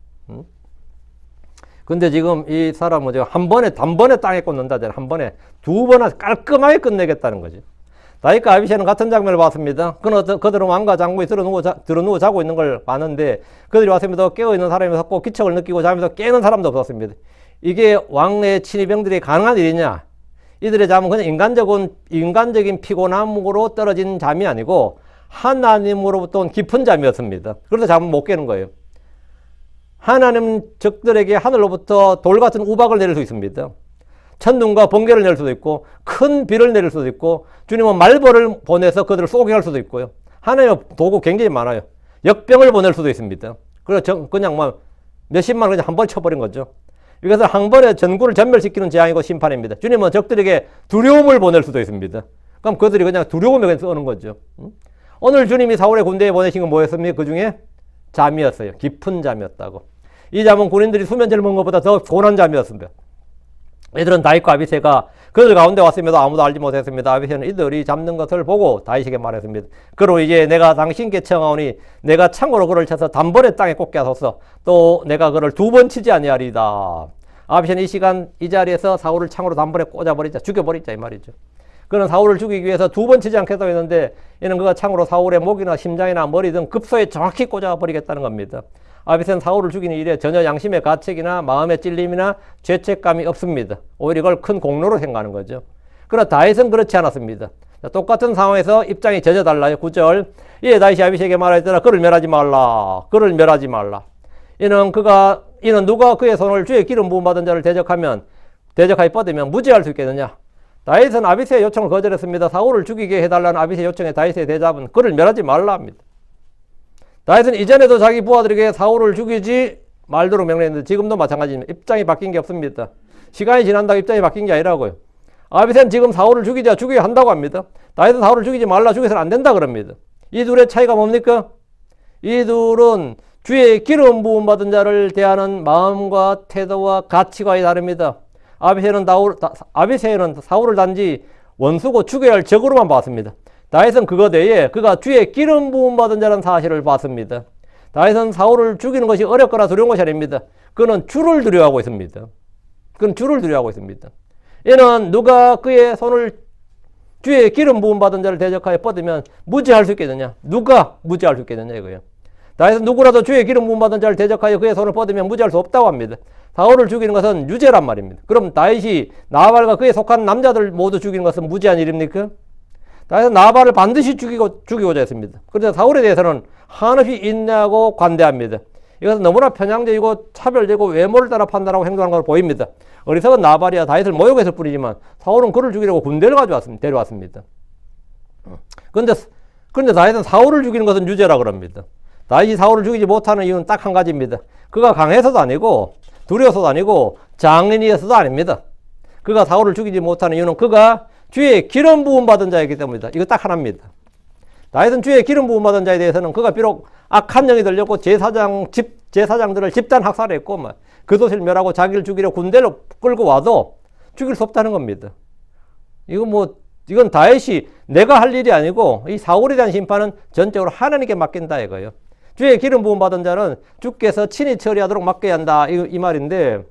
A: 근데 지금 이 사람은 단번에 땅에 꽂는다잖아요. 한 번에 2번 깔끔하게 끝내겠다는 거지. 다윗과 아비새는 같은 장면을 봤습니다. 그들은 왕과 장군이 들어누워 자고 있는 걸 봤는데 그들이 왔습니다. 깨어있는 사람이 없었고 기척을 느끼고 잠에서 깨는 사람도 없었습니다. 이게 왕의 친위병들이 가능한 일이냐? 이들의 잠은 그냥 인간적인 피곤함으로 떨어진 잠이 아니고 하나님으로부터 온 깊은 잠이었습니다. 그래서 잠은 못 깨는 거예요. 하나님 적들에게 하늘로부터 돌 같은 우박을 내릴 수 있습니다. 천둥과 번개를 내릴 수도 있고 큰 비를 내릴 수도 있고 주님은 말벌을 보내서 그들을 쏘게 할 수도 있고요. 하나님의 도구 굉장히 많아요. 역병을 보낼 수도 있습니다. 그래서 그냥 몇십만 원 그냥 한 번 쳐버린 거죠. 이것은 한 번에 전구를 전멸시키는 재앙이고 심판입니다. 주님은 적들에게 두려움을 보낼 수도 있습니다. 그럼 그들이 그냥 두려움에 그냥 쏘는 거죠. 오늘 주님이 사울의 군대에 보내신 건 뭐였습니까? 그 중에 잠이었어요. 깊은 잠이었다고. 이 잠은 군인들이 수면제를 먹은 것보다 더 고난 잠이었습니다. 이들은 다윗과 아비새가 그들 가운데 왔음에도 아무도 알지 못했습니다. 아비새는 이들이 잠든 것을 보고 다윗에게 말했습니다. 그로 이제 내가 당신께 청하오니 내가 창으로 그를 쳐서 단번에 땅에 꽂게 하소서. 또 내가 그를 2번 치지 아니하리다. 아비새는 이 시간 이 자리에서 사울을 창으로 단번에 꽂아버리자, 죽여버리자 이 말이죠. 그는 사울을 죽이기 위해서 2번 치지 않겠다고 했는데 이는 그가 창으로 사울의 목이나 심장이나 머리 등 급소에 정확히 꽂아버리겠다는 겁니다. 아비새는 사울을 죽이는 일에 전혀 양심의 가책이나 마음의 찔림이나 죄책감이 없습니다. 오히려 이걸 큰 공로로 생각하는 거죠. 그러나 다윗은 그렇지 않았습니다. 똑같은 상황에서 입장이 전혀 달라요. 9절 이에 다윗이 아비새에게 말하였더라. 그를 멸하지 말라. 이는 누가 그의 손을 주의 기름 부음 받은 자를 대적하여 뻗으면 무죄할 수 있겠느냐. 다윗은 아비새의 요청을 거절했습니다. 사울을 죽이게 해달라는 아비새의 요청에 다윗의 대답은 그를 멸하지 말라 합니다. 다윗은 이전에도 자기 부하들에게 사울을 죽이지 말도록 명령했는데 지금도 마찬가지입니다. 입장이 바뀐 게 없습니다. 시간이 지난다고 입장이 바뀐 게 아니라고요. 아비새는 지금 사울을 죽여야 한다고 합니다. 다윗은 사울을 죽이지 말라, 죽여서는 안 된다 그럽니다. 이 둘의 차이가 뭡니까? 이 둘은 주의 기름 부음 받은 자를 대하는 마음과 태도와 가치관이 다릅니다. 아비새는 사울을 단지 원수고 죽여야 할 적으로만 봤습니다. 다윗은 그것 외에 그가 주의 기름 부음 받은 자라는 사실을 봤습니다. 다윗은 사울을 죽이는 것이 어렵거나 두려운 것이 아닙니다. 그는 주를 두려워하고 있습니다. 이는 누가 그의 손을 주의 기름 부음 받은 자를 대적하여 뻗으면 무죄할 수 있겠느냐? 누가 무죄할 수 있겠느냐 이거예요. 다윗은 누구라도 주의 기름 부음 받은 자를 대적하여 그의 손을 뻗으면 무죄할 수 없다고 합니다. 사울을 죽이는 것은 유죄란 말입니다. 그럼 다윗이 나발과 그에 속한 남자들 모두 죽이는 것은 무죄한 일입니까? 다윗은 나발을 반드시 죽이고자 했습니다. 그래서 사울에 대해서는 한없이 인내하고 관대합니다. 이것은 너무나 편향적이고 차별되고 외모를 따라 판단하고 행동하는 것으로 보입니다. 어리석은 나발이야 다윗을 모욕했을 뿐이지만 사울은 그를 죽이려고 군대를 데려왔습니다. 그런데 그런데 다윗은 사울을 죽이는 것은 유죄라 그럽니다. 다윗이 사울을 죽이지 못하는 이유는 딱 한 가지입니다. 그가 강해서도 아니고 두려워서도 아니고 장인이어서도 아닙니다. 그가 사울을 죽이지 못하는 이유는 그가 주의 기름 부음 받은 자이기 때문이다. 이거 딱 하나입니다. 다윗은 주의 기름 부음 받은 자에 대해서는 그가 비록 악한 영이 들렸고 제사장들을 집단 학살했고 그 도시를 멸하고 자기를 죽이려 군대를 끌고 와도 죽일 수 없다는 겁니다. 이건 다윗이 내가 할 일이 아니고 이 사울에 대한 심판은 전적으로 하나님께 맡긴다 이거예요. 주의 기름 부음 받은 자는 주께서 친히 처리하도록 맡겨야 한다 이 말인데,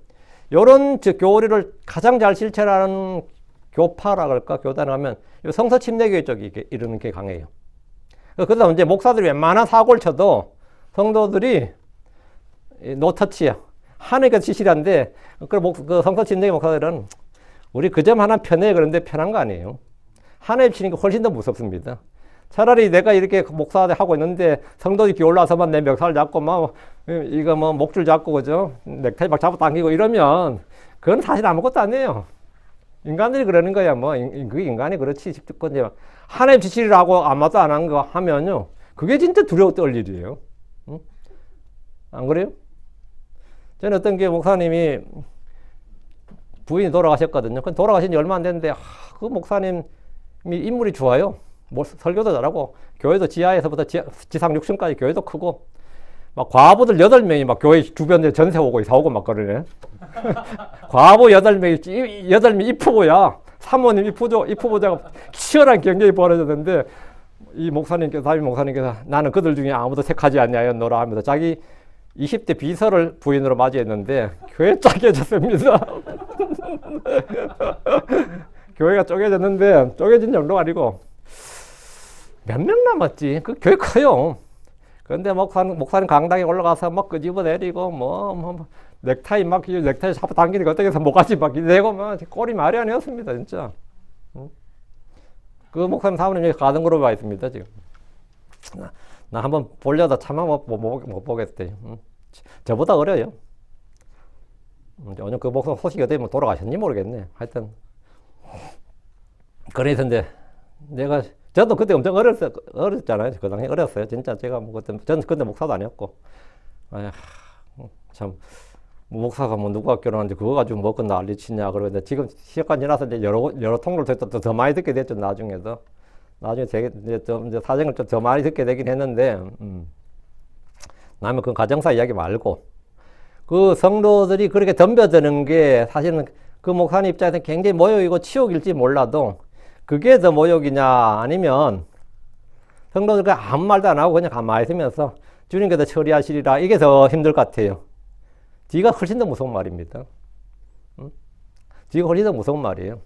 A: 이런 교리를 가장 잘 실천하는 교파라 그럴까 교단을 하면 성서 침례교회 쪽이 이러는 게 강해요. 그러다 이제 목사들이 웬만한 사고를 쳐도 성도들이 노터치야. 하나님께서 지시한데, 그 성서 침례교 목사들은 우리 그 점 하나 편해. 그런데 편한 거 아니에요. 하나님 치는 게 훨씬 더 무섭습니다. 차라리 내가 이렇게 목사를 하고 있는데 성도들이 기올라서만 내 멱살 잡고 이거 목줄 잡고 그죠? 넥타이 막 잡아 당기고 이러면 그건 사실 아무것도 아니에요. 인간들이 그러는 거야. 그게 인간이 그렇지 싶고 이제 하나님 지시를 하고 아무것도 안 한 거 하면요. 그게 진짜 두려워 떨 일이에요. 응? 안 그래요? 저는 어떤 게 목사님이 부인이 돌아가셨거든요. 그 돌아가신 지 얼마 안 됐는데 그 목사님이 인물이 좋아요. 설교도 잘하고 교회도 지하에서부터 지상 6층까지 교회도 크고 막 과부들 8명이 막 교회 주변에 전세 오고 이사 오고 막 그러네. 과부 8명이 입후보야. 사모님 입후보자가 치열한 경쟁이 벌어졌는데 다윗 목사님께서 나는 그들 중에 아무도 택하지 아니하였노라 하면서 자기 20대 비서를 부인으로 맞이했는데 교회 쪼개졌습니다. 교회가 쪼개졌는데 쪼개진 정도가 아니고 몇 명 남았지. 그 교회 커요. 그런데 목사님 강당에 올라가서 막 끄집어내리고 넥타이 잡아 당기니까 어떻게 해서 목까지 막 내고 꼴이 말이 아니었습니다. 진짜. 그 목사님 사모님 여기 가등그룹에 와 있습니다. 지금. 나 한번 보려다 차마 못 보겠대. 저보다 어려요. 오늘 그 목사 소식이 어떻게 돌아가셨는지 모르겠네. 하여튼. 그래서 이제 저도 그때 엄청 어렸잖아요. 그 당시에 어렸어요. 진짜 제가 저는 그때 목사도 아니었고. 참, 목사가 누가 결혼하는지 그거 가지고 뭐 난리치냐. 그러는데 지금 시간 지나서 이제 여러 통로를 더 많이 듣게 됐죠. 나중에 이제 사정을 좀 더 많이 듣게 되긴 했는데, 그 가정사 이야기 말고, 그 성도들이 그렇게 덤벼드는 게 사실은 그 목사님 입장에서 굉장히 모욕이고 치욕일지 몰라도, 그게 더 모욕이냐, 아니면 성도들이 아무 말도 안 하고 그냥 가만히 있으면서 주님께서 처리하시리라, 이게 더 힘들 것 같아요. 뒤가 훨씬 더 무서운 말입니다. 뒤가 훨씬 더 무서운 말이에요.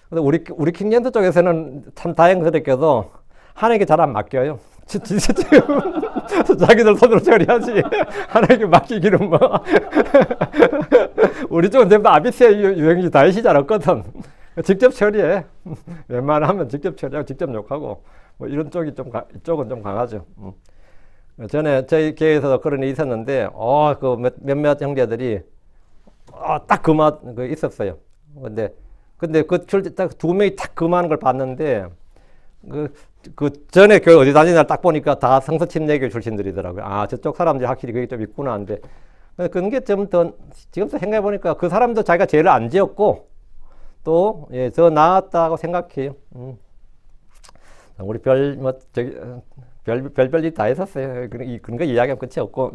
A: 근데 우리 킹젠트 쪽에서는 참 다행스럽게도 하나님께 잘 안 맡겨요. 자기들 손으로 처리하지. 하나님께 맡기기는 우리 쪽은 전부 아비스의 유행이 다윗이 잘 없거든. 직접 처리해. 웬만하면 직접 처리하고 직접 욕하고 이런 쪽이 이쪽은 좀 강하죠. 전에 저희 교회에서 그런 일이 있었는데 그 몇몇 형제들이 딱 그 맛 있었어요. 근데 그 딱 두 명이 딱 그만한 걸 봤는데 그 전에 교회 어디 다니나 딱 보니까 다 성서 침례교 출신들이더라고요. 저쪽 사람들이 확실히 그게 좀 있구나 하는데, 그런 게 좀 더 지금 생각해 보니까 그 사람도 자기가 죄를 안 지었고 또 더 나았다고 생각해요. 우리 별일이 다 있었어요. 그런 거 이야기하면 끝이 없고.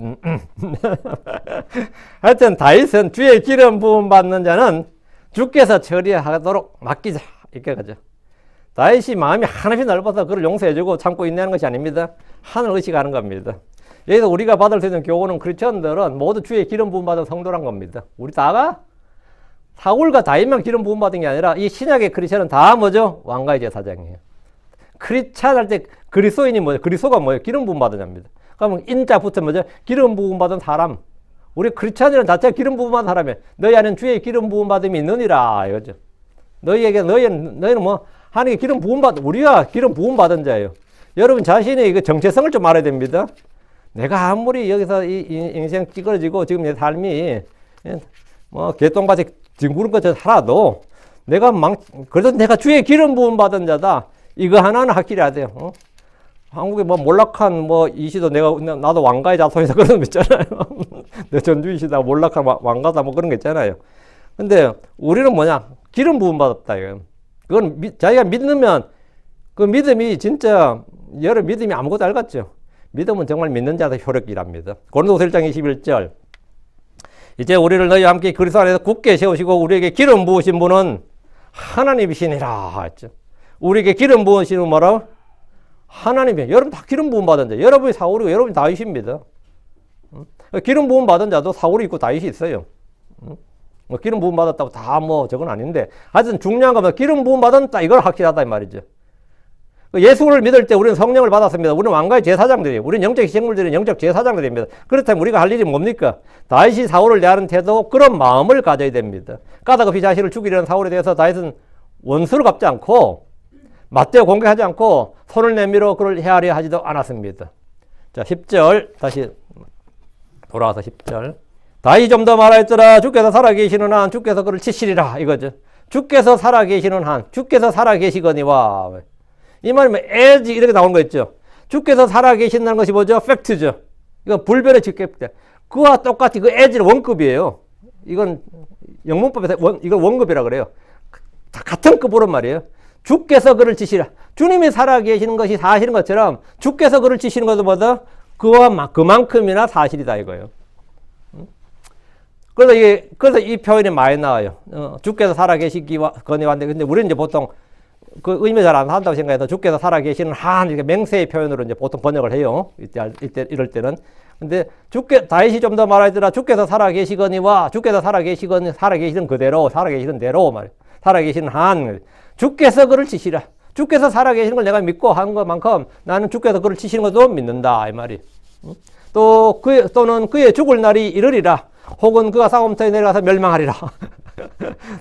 A: 하여튼 다윗은 주의 기름 부음 받는 자는 주께서 처리하도록 맡기자. 이렇게 가죠. 다윗이 마음이 하나씩 넓어서 그를 용서해주고 참고 인내하는 것이 아닙니다. 하늘 의식하는 겁니다. 여기서 우리가 받을 수 있는 교훈은 크리스천들은 모두 주의 기름 부음 받은 성도란 겁니다. 우리 다가 사울과 다윗만 기름 부음 받은 게 아니라 이 신약의 크리스천은 다 뭐죠? 왕가의 제사장이에요. 크리스천 할 때 그리스도인이 뭐예요? 그리스도가 뭐예요? 기름 부음 받은 자입니다. 그러면 인자부터 뭐죠? 기름 부음 받은 사람. 우리 크리스천이라는 자체가 기름 부음 받은 사람이에요. 너희 안에는 주의 기름 부음 받음이 있느니라 이거죠. 너희는 하나님께 기름 부음 우리가 기름 부음 받은 자예요. 여러분 자신의 그 정체성을 좀 알아야 됩니다. 내가 아무리 여기서 이 인생 찌그러지고 지금 내 삶이 개똥같이 뒹구는 것처럼 살아도 그래도 내가 주의 기름 부음 받은 자다. 이거 하나는 확실히 해야 돼요. 한국에 뭐 몰락한 뭐 이시도 나도 왕가의 자손이다 그런 거 있잖아요. 내 전주이시다 몰락한 왕가다 뭐 그런 거 있잖아요. 근데 우리는 뭐냐? 기름 부음 받았다 이거. 그건 자기가 믿으면 그 믿음이 진짜 여러 믿음이 아무것도 알겠죠. 믿음은 정말 믿는 자의 효력이랍니다. 고린도후서 1장 21절. 이제 우리를 너희와 함께 그리스도 안에서 굳게 세우시고 우리에게 기름 부으신 분은 하나님이시니라 했죠. 우리에게 기름 부으시는 뭐라? 하나님이에요. 여러분 다 기름 부음 받은 자. 여러분이 사울이고 여러분이 다윗입니다. 기름 부음 받은 자도 사울이 있고 다윗이 있어요. 뭐 기름 부음 받았다고 다 뭐 저건 아닌데 하여튼 중요한 건 기름 부음 받았다 이걸 확실하다 이 말이죠. 예수를 믿을 때 우리는 성령을 받았습니다. 우리는 왕가의 제사장들이에요. 우리는 영적 희생물들은 영적 제사장들입니다. 그렇다면 우리가 할 일이 뭡니까? 다윗이 사울을 대하는 태도 그런 마음을 가져야 됩니다. 까닭없이 자신을 죽이려는 사울에 대해서 다윗은 원수를 갚지 않고 맞대어 공격하지 않고 손을 내밀어 그를 헤아려 하지도 않았습니다. 자 10절 다시 돌아와서 10절 다윗이 좀 더 말하였더라. 주께서 살아계시는 한 주께서 그를 치시리라 이거죠. 주께서 살아계시는 한 주께서 살아계시거니와 이 말이면 as 이렇게 나오는 거 있죠. 주께서 살아계신다는 것이 뭐죠? 팩트죠. 이건 불변의 직격대. 그와 똑같이 그 as는 원급이에요. 이건 영문법에서 이걸 원급이라 그래요. 다 같은 급으로 말이에요. 주께서 그를 치시라. 주님이 살아계시는 것이 사실인 것처럼 주께서 그를 치시는 것도 뭐다? 그와 그만큼이나 사실이다 이거예요. 그래서 이 표현이 많이 나와요. 주께서 살아계시기거니와인데 근데 우리는 이제 보통 그 의미 잘 안 한다고 생각해서 주께서 살아계시는 한 이렇게 맹세의 표현으로 이제 보통 번역을 해요. 이럴 때는. 근데 다윗이 좀 더 말하더라. 주께서 살아계시거니와 주께서 살아계시는 그대로 살아계시는 대로 말. 살아계시는 한 주께서 그를 치시라. 주께서 살아계시는 걸 내가 믿고 한 것만큼 나는 주께서 그를 치시는 것도 믿는다 이 말이. 또는 그의 죽을 날이 이르리라. 혹은 그가 싸움터에 내려가서 멸망하리라.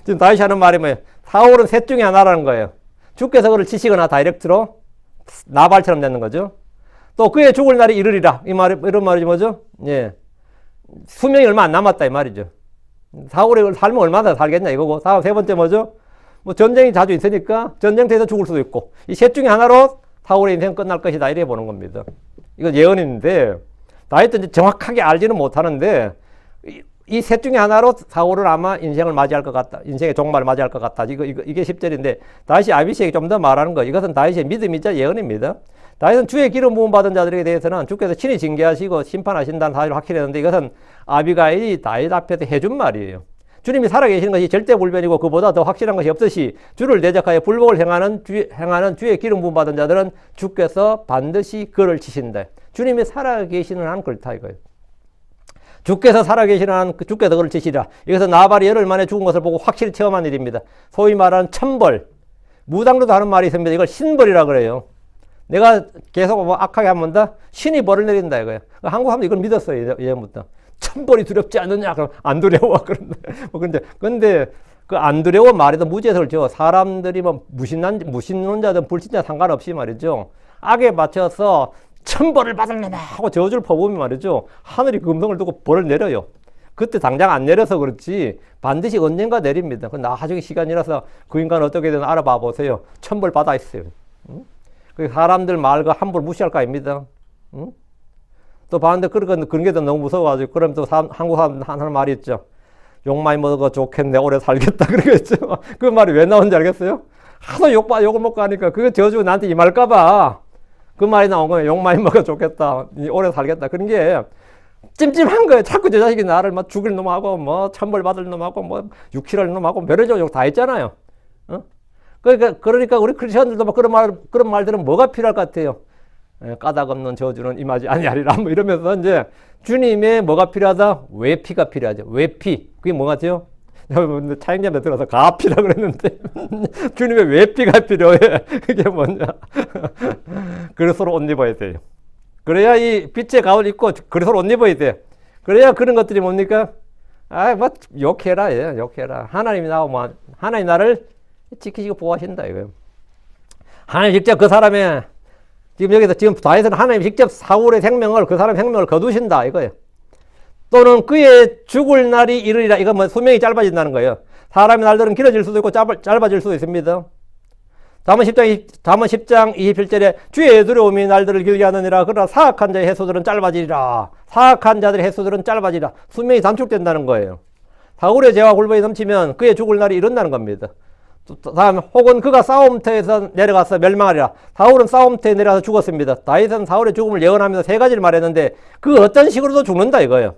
A: 지금 다윗이 하는 말이 뭐예요? 사울은 셋 중에 하나라는 거예요. 주께서 그를 치시거나 다이렉트로 나발처럼 되는 거죠. 또 그의 죽을 날이 이르리라. 이런 말이 뭐죠? 예. 수명이 얼마 안 남았다 이 말이죠. 사울의 삶은 얼마나 살겠냐 이거고. 다음 세 번째 뭐죠? 뭐 전쟁이 자주 있으니까 전쟁터에서 죽을 수도 있고 이 셋 중에 하나로 사울의 인생 끝날 것이다 이래 보는 겁니다. 이건 예언인데 다윗도 이제 정확하게 알지는 못하는데 이 셋 중에 하나로 사울은 아마 인생을 맞이할 것 같다. 인생의 종말을 맞이할 것 같다. 이게 10절인데 다윗이 아비시에게 좀 더 말하는 거. 이것은 다윗의 믿음이자 예언입니다. 다윗은 주의 기름 부음 받은 자들에 대해서는 주께서 친히 징계하시고 심판하신다는 사실을 확실했는데 이것은 아비가일이 다윗 앞에서 해준 말이에요. 주님이 살아계시는 것이 절대 불변이고 그보다 더 확실한 것이 없으시 주를 대적하여 불복을 행하는 주의 기름 부음 받은 자들은 주께서 반드시 그를 치신다. 주님이 살아계시는 한 그렇다 이거예요. 주께서 살아계시는 한 주께서 그를 치시라. 이것은 나발이 열흘 만에 죽은 것을 보고 확실히 체험한 일입니다. 소위 말하는 천벌. 무당도도 하는 말이 있습니다. 이걸 신벌이라 그래요. 내가 계속 뭐 악하게 하면 다 신이 벌을 내린다 이거예요. 한국 사람도 이걸 믿었어요 예전부터. 천벌이 두렵지 않느냐? 그럼 안 두려워 그런데 근데 그 안 두려워 말에도 무죄를 줘. 사람들이 뭐 무신론자든 불신자 상관없이 말이죠. 악에 맞춰서 천벌을 받을려나 하고 저주를 퍼부으면 말이죠. 하늘이 금성을 두고 벌을 내려요. 그때 당장 안 내려서 그렇지 반드시 언젠가 내립니다. 그 나중에 시간이라서 그 인간은 어떻게든 알아봐 보세요. 천벌 받아 있어요. 그 사람들 말 함부로 무시할 거 아닙니다. 또 봤는데 그런 게 더 너무 무서워가지고 그럼 또 한국 사람 하는 말이 있죠. 욕 많이 먹어 좋겠네 오래 살겠다 그러겠죠. 그 말이 왜 나온지 알겠어요? 하도 욕을 먹고 하니까 그거 저주 나한테 임할까봐 그 말이 나온 거예요. 욕 많이 먹어 좋겠다 오래 살겠다 그런 게 찜찜한 거예요. 자꾸 저 자식이 나를 막 죽일 놈하고 뭐 천벌 받을 놈하고 뭐 육칠할 놈하고 별의별 욕 다 했잖아요. 그러니까 우리 크리스천들도 뭐 그런 말들은 뭐가 필요할 것 같아요? 까닭 없는 저주는 임하지 아니하리라 뭐 이러면서 이제 주님의 뭐가 필요하다? 외피가 필요하죠. 외피. 그게 뭐 같아요? 차영전에 들어서 가피라 그랬는데 주님의 외피가 필요해. 그게 뭐냐? 그리스도로 옷 입어야 돼요. 그래야 이 빛의 가을 입고 그리스도로 옷 입어야 돼. 그래야 그런 것들이 뭡니까? 뭐 욕해라. 욕해라. 하나님이 나오면 하나님 나를 지키시고 보호하신다 이거예요. 하나님 직접 그 사람의 지금 다윗은 하나님 직접 사울의 생명을 그 사람의 생명을 거두신다 이거예요. 또는 그의 죽을 날이 이르리라. 이건 뭐 수명이 짧아진다는 거예요. 사람의 날들은 길어질 수도 있고 짧아질 수도 있습니다. 잠언 10장 27절에 주의 두려움이 날들을 길게 하느니라. 그러나 사악한 자의 해소들은 짧아지리라. 사악한 자들의 해소들은 짧아지리라. 수명이 단축된다는 거예요. 사울의 죄와 골방이 넘치면 그의 죽을 날이 이른다는 겁니다. 다음 혹은 그가 싸움터에서 내려가서 멸망하리라. 사울은 싸움터에 내려가서 죽었습니다. 다윗은 사울의 죽음을 예언하면서 세 가지를 말했는데 그 어떤 식으로도 죽는다 이거예요.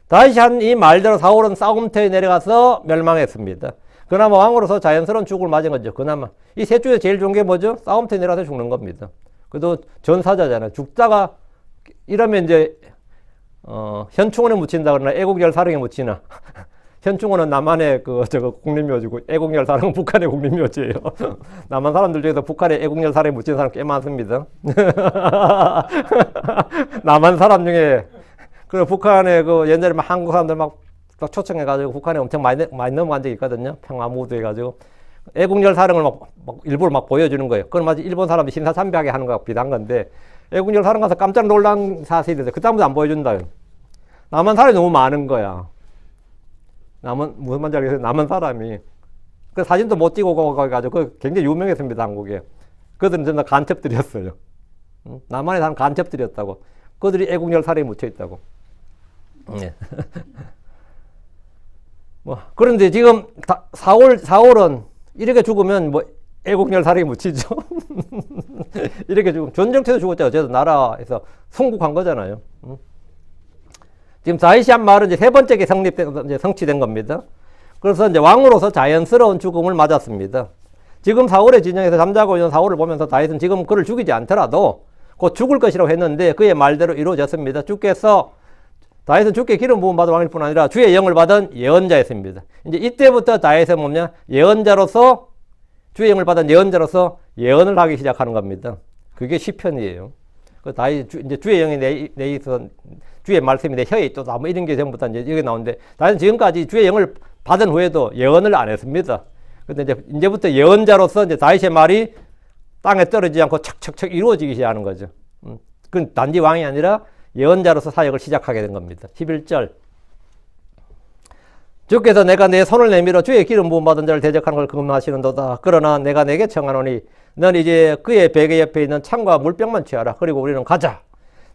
A: 다윗이 한 이 말대로 사울은 싸움터에 내려가서 멸망했습니다. 그나마 왕으로서 자연스러운 죽음을 맞은 거죠. 그나마 이 셋 중에 제일 좋은 게 뭐죠? 싸움터에 내려가서 죽는 겁니다. 그래도 전사자잖아요. 죽다가 이러면 이제 현충원에 묻힌다 그러나 애국열 사령에 묻히나. 현충원은 남한의 국립묘지고 애국열 사령은 북한의 국립묘지예요. 남한 사람들 중에서 북한의 애국열 사령에 묻힌 사람 꽤 많습니다. 남한 사람 중에 북한의 옛날에 막 한국 사람들 막 초청해가지고 북한에 엄청 많이 넘어간 적이 있거든요. 평화무드 해가지고 애국열 사령을 막 일부러 막 보여주는 거예요. 그건 마치 일본 사람들이 신사참배하게 하는 거하고 비슷한 건데 애국열 사령 가서 깜짝 놀란 사실이 있어요. 그다음부터 안 보여준다. 남한 사람이 너무 많은 거야. 무슨 말인지 알겠어요? 남한 사람이. 그 사진도 못 찍고 가가지고 굉장히 유명했습니다, 한국에. 그들은 전부 간첩들이었어요. 남한에 사는 간첩들이었다고. 그들이 애국열 사령에 묻혀 있다고. 네. 그런데 지금 사울은 이렇게 죽으면 애국열 사령에 묻히죠. 이렇게 죽으면 전쟁터에서 죽었잖아요. 어쨌든 나라에서 순국한 거잖아요. 지금 다윗이 한 말은 이제 세 번째 게 성취된 겁니다. 그래서 이제 왕으로서 자연스러운 죽음을 맞았습니다. 지금 사울의 진영에서 잠자고 있는 사울을 보면서 다윗은 지금 그를 죽이지 않더라도 곧 죽을 것이라고 했는데 그의 말대로 이루어졌습니다. 다윗은 주께 기름 부음 받은 왕일 뿐 아니라 주의 영을 받은 예언자였습니다. 이제 이때부터 다윗은 뭐냐? 예언자로서 주의 영을 받은 예언자로서 예언을 하기 시작하는 겁니다. 그게 시편이에요. 그 다윗 이제 주의 영이 내 있어 주의 말씀이 내 혀에 있다. 뭐 이런 게 전부 다 이제 여기 나오는데 다윗은 지금까지 주의 영을 받은 후에도 예언을 안 했습니다. 근데 이제부터 예언자로서 이제 다윗의 말이 땅에 떨어지지 않고 척척척 이루어지기 시작하는 거죠. 그건 단지 왕이 아니라 예언자로서 사역을 시작하게 된 겁니다. 11절. 주께서 내가 내 손을 내밀어 주의 기름 부음 받은 자를 대적하는 걸 금하시는도다. 그러나 내가 내게 청하노니 넌 이제 그의 베개 옆에 있는 창과 물병만 취하라. 그리고 우리는 가자.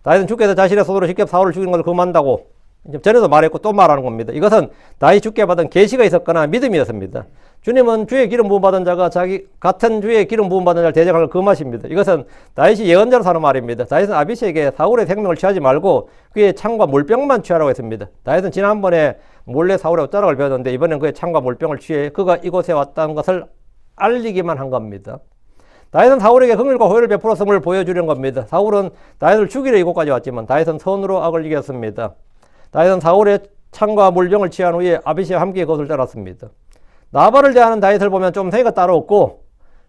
A: 다윗은 주께서 자신의 손으로 직접 사울을 죽이는 걸 금한다고 전에도 말했고 또 말하는 겁니다. 이것은 다윗이 주께 받은 계시가 있었거나 믿음이었습니다. 주님은 주의 기름 부음 받은 자가 자기 같은 주의 기름 부음 받은 자를 대적하는 걸 금하십니다. 이것은 다윗이 예언자로 하는 말입니다. 다윗은 아비새에게 사울의 생명을 취하지 말고 그의 창과 물병만 취하라고 했습니다. 다윗은 지난번에 몰래 사울의 옷자락을 배웠는데 이번엔 그의 창과 물병을 취해 그가 이곳에 왔다는 것을 알리기만 한 겁니다. 다윗은 사울에게 긍휼과 호의를 베풀었음을 보여주려는 겁니다. 사울은 다윗을 죽이려 이곳까지 왔지만 다윗은 선으로 악을 이겼습니다. 다윗은 사울의 창과 물병을 취한 후에 아비새와 함께 그것을 따랐습니다. 나발을 대하는 다윗을 보면 좀 성의가 따로 없고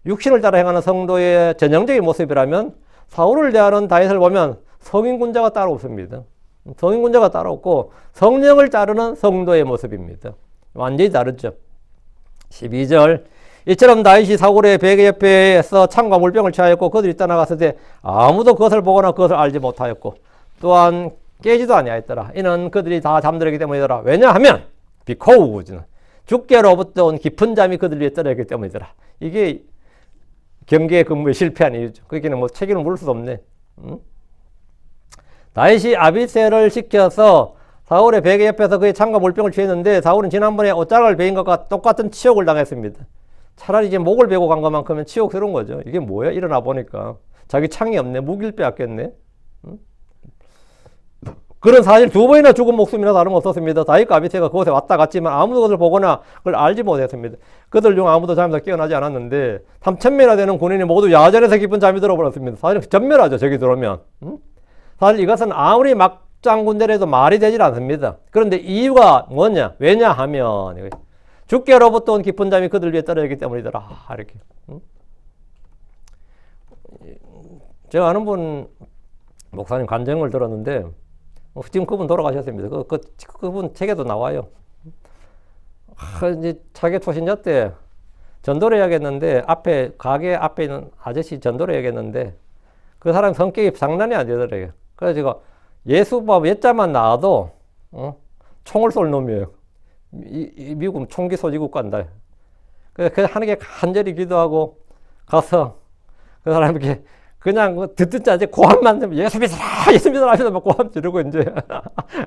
A: 육신을 따라 행하는 성도의 전형적인 모습이라면 사울을 대하는 다윗을 보면 성인군자가 따로 없습니다. 성인군자가 따로 없고 성령을 따르는 성도의 모습입니다. 완전히 다르죠. 12절. 이처럼 다윗이 사울의 베개 옆에서 창과 물병을 취하였고 그들이 떠나갔을 때 아무도 그것을 보거나 그것을 알지 못하였고 또한 깨지도 아니하였더라. 이는 그들이 다 잠들었기 때문이더라. 왜냐하면 because 주께로부터 온 깊은 잠이 그들 위에 떨어졌기 때문이더라. 이게 경계 근무의 실패한 이유죠. 그렇게는 책임을 물을 수도 없네. 다윗이 아비새를 시켜서 사울의 베개 옆에서 그의 창과 물병을 취했는데 사울은 지난번에 옷자락을 베인 것과 똑같은 치욕을 당했습니다. 차라리 이제 목을 베고 간 것만큼은 치욕스러운 거죠. 이게 뭐야? 일어나 보니까 자기 창이 없네. 무기를 빼앗겼네. 그런 사실 두 번이나 죽은 목숨이나 다름없었습니다. 다윗과 아비새가 그곳에 왔다 갔지만 아무도 그것을 보거나 그걸 알지 못했습니다. 그들 중 아무도 잠에서 깨어나지 않았는데 3,000명이나 되는 군인이 모두 야전에서 깊은 잠이 들어버렸습니다. 사실 전멸하죠. 저기 들어오면. 사실 이것은 아무리 막장 군대라도 말이 되질 않습니다. 그런데 이유가 뭐냐? 왜냐하면 주께로부터 온 깊은 잠이 그들 위에 떨어졌기 때문이더라. 이렇게. 제가 아는 분 목사님 간증을 들었는데 지금 그분 돌아가셨습니다. 그분 책에도 나와요. 이제 자기 초신자 때 전도를 해야겠는데 가게 앞에 있는 아저씨 전도를 해야겠는데 그 사람 성격이 장난이 안 되더래요. 그래서 제가 예수법 예자만 나와도 총을 쏠 놈이에요. 미국 총기 소지국 간다. 그래서 하는 게 간절히 기도하고 가서 그 사람에게 그냥 뭐 듣든 짜지 고함만 예수 믿어라 예수 믿어라 하면서 막 고함 지르고 이제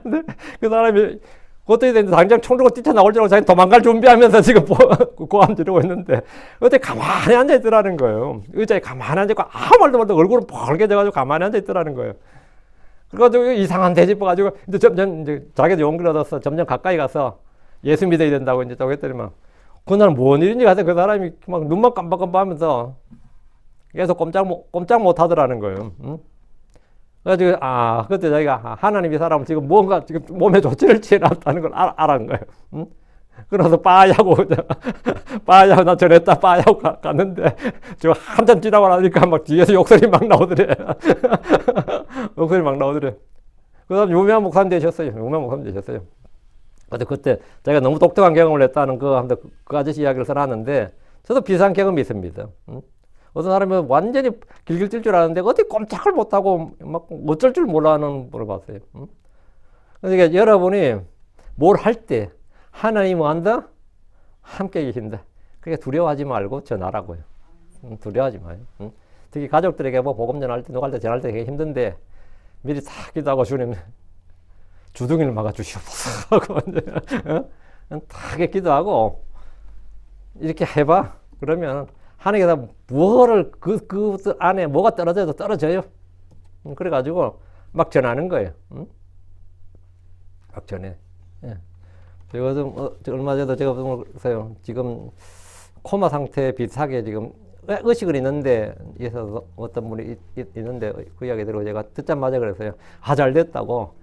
A: 근데 그 사람이 어떻게 됐는데 당장 총 들고 뛰쳐나올 줄 알고 자기 도망갈 준비하면서 지금 고함 지르고 있는데 어떻게 가만히 앉아있더라는 거예요. 의자에 가만히 앉아있고 아무 말도 못하고 얼굴은 벌게져가지고 가만히 앉아있더라는 거예요. 그래가지고 이상한 대집 봐가지고 이제 점점 이제 자기도 용기를 얻어서 점점 가까이 가서 예수 믿어야 된다고 이제 또 했더니만 그날 뭔 일인지 가서 그 사람이 막 눈만 깜빡깜빡하면서 계속 꼼짝 못 하더라는 거예요. 응? 그래가지고 그때 자기가 하나님이 사람은 지금 뭔가 지금 몸에 좋지를 취해놨다는 걸 알았는 거예요. 응? 그래서 빠야고 나 저랬다 빠야고 갔는데 지금 한참 지나고 나니까 막 뒤에서 욕설이 막 나오더래. 욕설이 막 나오더래. 그 다음 유명한 목사님 되셨어요. 근데 그때 자기가 너무 독특한 경험을 했다는 그 아저씨 이야기를 써놨는데 저도 비슷한 경험이 있습니다. 응? 어떤 사람이 완전히 길길 뛸 줄 아는데 어떻게 꼼짝을 못하고 막 어쩔 줄 몰라 하는 분을 봤어요. 응? 그러니까 여러분이 뭘 할 때 하나님이 뭐 한다? 함께 계신다. 그러니까 두려워하지 말고 전하라고요. 두려워하지 마요. 응? 특히 가족들에게 뭐 복음 전할 때, 누구할 때 전할 때 되게 힘든데 미리 탁 기도하고 주님 주둥이를 막아 주시옵소서 하고 이제 탁 기도하고 이렇게 해봐. 그러면 하나님께서 뭐를 그 안에 뭐가 떨어져도 떨어져요. 그래가지고 막 전하는 거예요. 응? 막 전해. 예. 제가 얼마 전에도 제가 보세요. 지금 코마 상태 비슷하게 지금 의식을 있는데 있어서 어떤 분이 있는데 그 이야기 들고 제가 듣자마자 그랬어요. 잘 됐다고.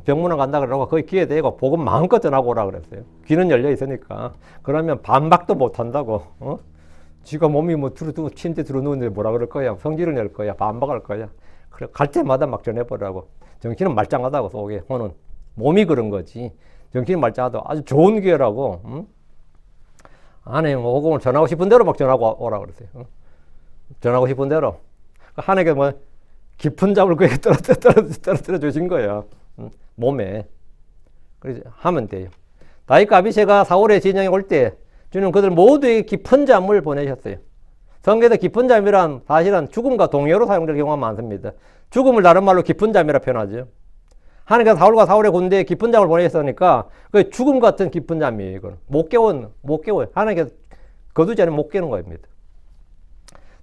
A: 병문안 간다 그러고 거기 귀에 대고 복음 마음껏 전하고 오라 그랬어요. 귀는 열려 있으니까. 그러면 반박도 못 한다고. 지가 몸이 뭐 침대 들어 누웠는데 뭐라 그럴 거야. 성질을 낼 거야. 반박할 거야. 그래 갈 때마다 막 전해보라고. 정신은 말짱하다고 속에 혼은. 몸이 그런 거지. 정신이 말짱하다고. 아주 좋은 기회라고. 응? 안에 뭐 복음을 전하고 싶은 대로 막 전하고 오라 그랬어요. 응? 전하고 싶은 대로. 하나님께 뭐 깊은 잠을 그에게 떨어뜨려 주신 거야. 응? 몸에. 그래서 하면 돼요. 다윗과 아비새가 사울의 진영에 올 때 주님 그들 모두에게 깊은 잠을 보내셨어요. 성경에서 깊은 잠이란 사실은 죽음과 동의어로 사용될 경우가 많습니다. 죽음을 다른 말로 깊은 잠이라 표현하죠. 하나님께서 사울의 군대에 깊은 잠을 보내셨으니까 그 죽음 같은 깊은 잠이에요. 이건 못 깨워요. 하나님께서 거두지 않으면 못 깨는 겁니다.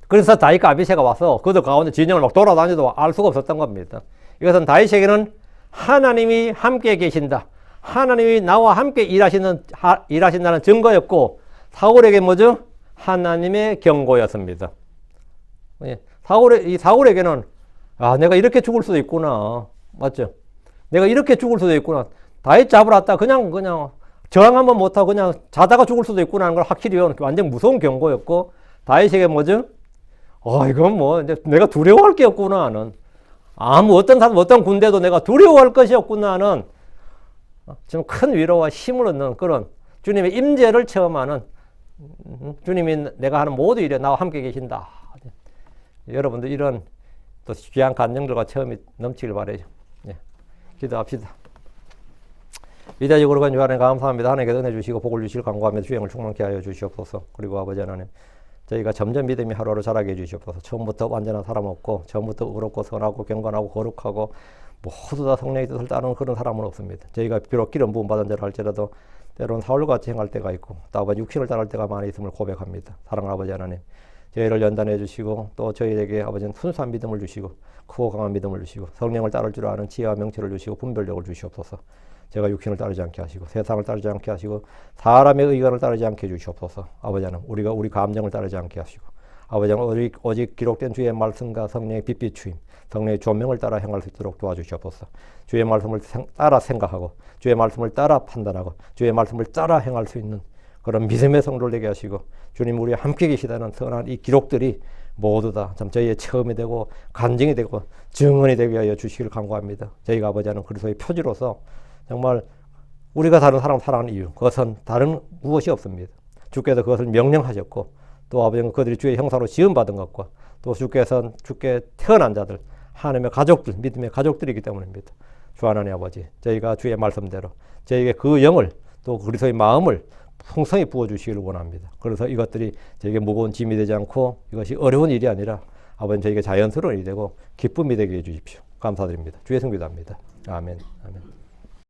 A: 그래서 다윗과 아비새가 와서 그들 가운데 진영을 막 돌아다녀도 알 수가 없었던 겁니다. 이것은 다윗에게는 하나님이 함께 계신다. 하나님이 나와 함께 일하신다는 증거였고 사울에게 뭐죠? 하나님의 경고였습니다. 사울에게는 내가 이렇게 죽을 수도 있구나. 맞죠? 내가 이렇게 죽을 수도 있구나. 다윗 잡으러 왔다 그냥 저항 한번 못하고 그냥 자다가 죽을 수도 있구나 하는 걸 확실히 완전 무서운 경고였고 다윗에게 뭐죠? 이건 뭐 이제 내가 두려워할 게 없구나 하는 어떤 군대도 내가 두려워할 것이 없구나 하는 좀 큰 위로와 힘을 얻는 그런 주님의 임재를 체험하는 주님이 내가 하는 모든 일에 나와 함께 계신다. 여러분들 이런 또 귀한 감정들과 체험이 넘치길 바라죠. 기도합시다. 위대하시고 거룩한 주 하나님 감사합니다. 하나님께서 은혜 주시고 복을 주시길 간구하며 주행을 충만케 하여 주시옵소서. 그리고 아버지 하나님 저희가 점점 믿음이 하루하루 자라게 해주시옵소서. 처음부터 완전한 사람 없고 처음부터 의롭고 선하고 경건하고 거룩하고 모두 다 성령의 뜻을 따르는 그런 사람은 없습니다. 저희가 비록 기름 부음 받은 자라 할지라도 때로는 사울같이 행할 때가 있고 또 아버지 육신을 따를 때가 많이 있음을 고백합니다. 사랑하는 아버지 하나님 저희를 연단해 주시고 또 저희에게 아버지는 순수한 믿음을 주시고 크고 강한 믿음을 주시고 성령을 따를 줄 아는 지혜와 명철을 주시고 분별력을 주시옵소서. 제가 육신을 따르지 않게 하시고 세상을 따르지 않게 하시고 사람의 의견을 따르지 않게 해주시옵소서. 아버지 하나님 우리가 우리 감정을 따르지 않게 하시고 아버지 하나님 오직 기록된 주의 말씀과 성령의 빛비추임 성령의 조명을 따라 행할 수 있도록 도와주시옵소서. 주의 말씀을 따라 생각하고 주의 말씀을 따라 판단하고 주의 말씀을 따라 행할 수 있는 그런 믿음의 성도를 되게 하시고 주님 우리와 함께 계시다는 선한 이 기록들이 모두 다 참 저희의 체험이 되고 간증이 되고 증언이 되게 하여 주시기를 간구합니다. 저희가 아버지 하나님 그리스도의 표지로서 정말 우리가 다른 사람을 사랑하는 이유 그것은 다른 무엇이 없습니다. 주께서 그것을 명령하셨고 또 아버지는 그들이 주의 형상으로 지음받은 것과 또 주께서 주께 태어난 자들 하나님의 가족들 믿음의 가족들이기 때문입니다. 주 하나님 아버지 저희가 주의 말씀대로 저희에게 그 영을 또 그리스도의 마음을 풍성히 부어주시기를 원합니다. 그래서 이것들이 저에게 무거운 짐이 되지 않고 이것이 어려운 일이 아니라 아버님 저에게 자연스러운 일이 되고 기쁨이 되게 해주십시오. 감사드립니다. 주의 성기도합니다. 아멘. 아멘.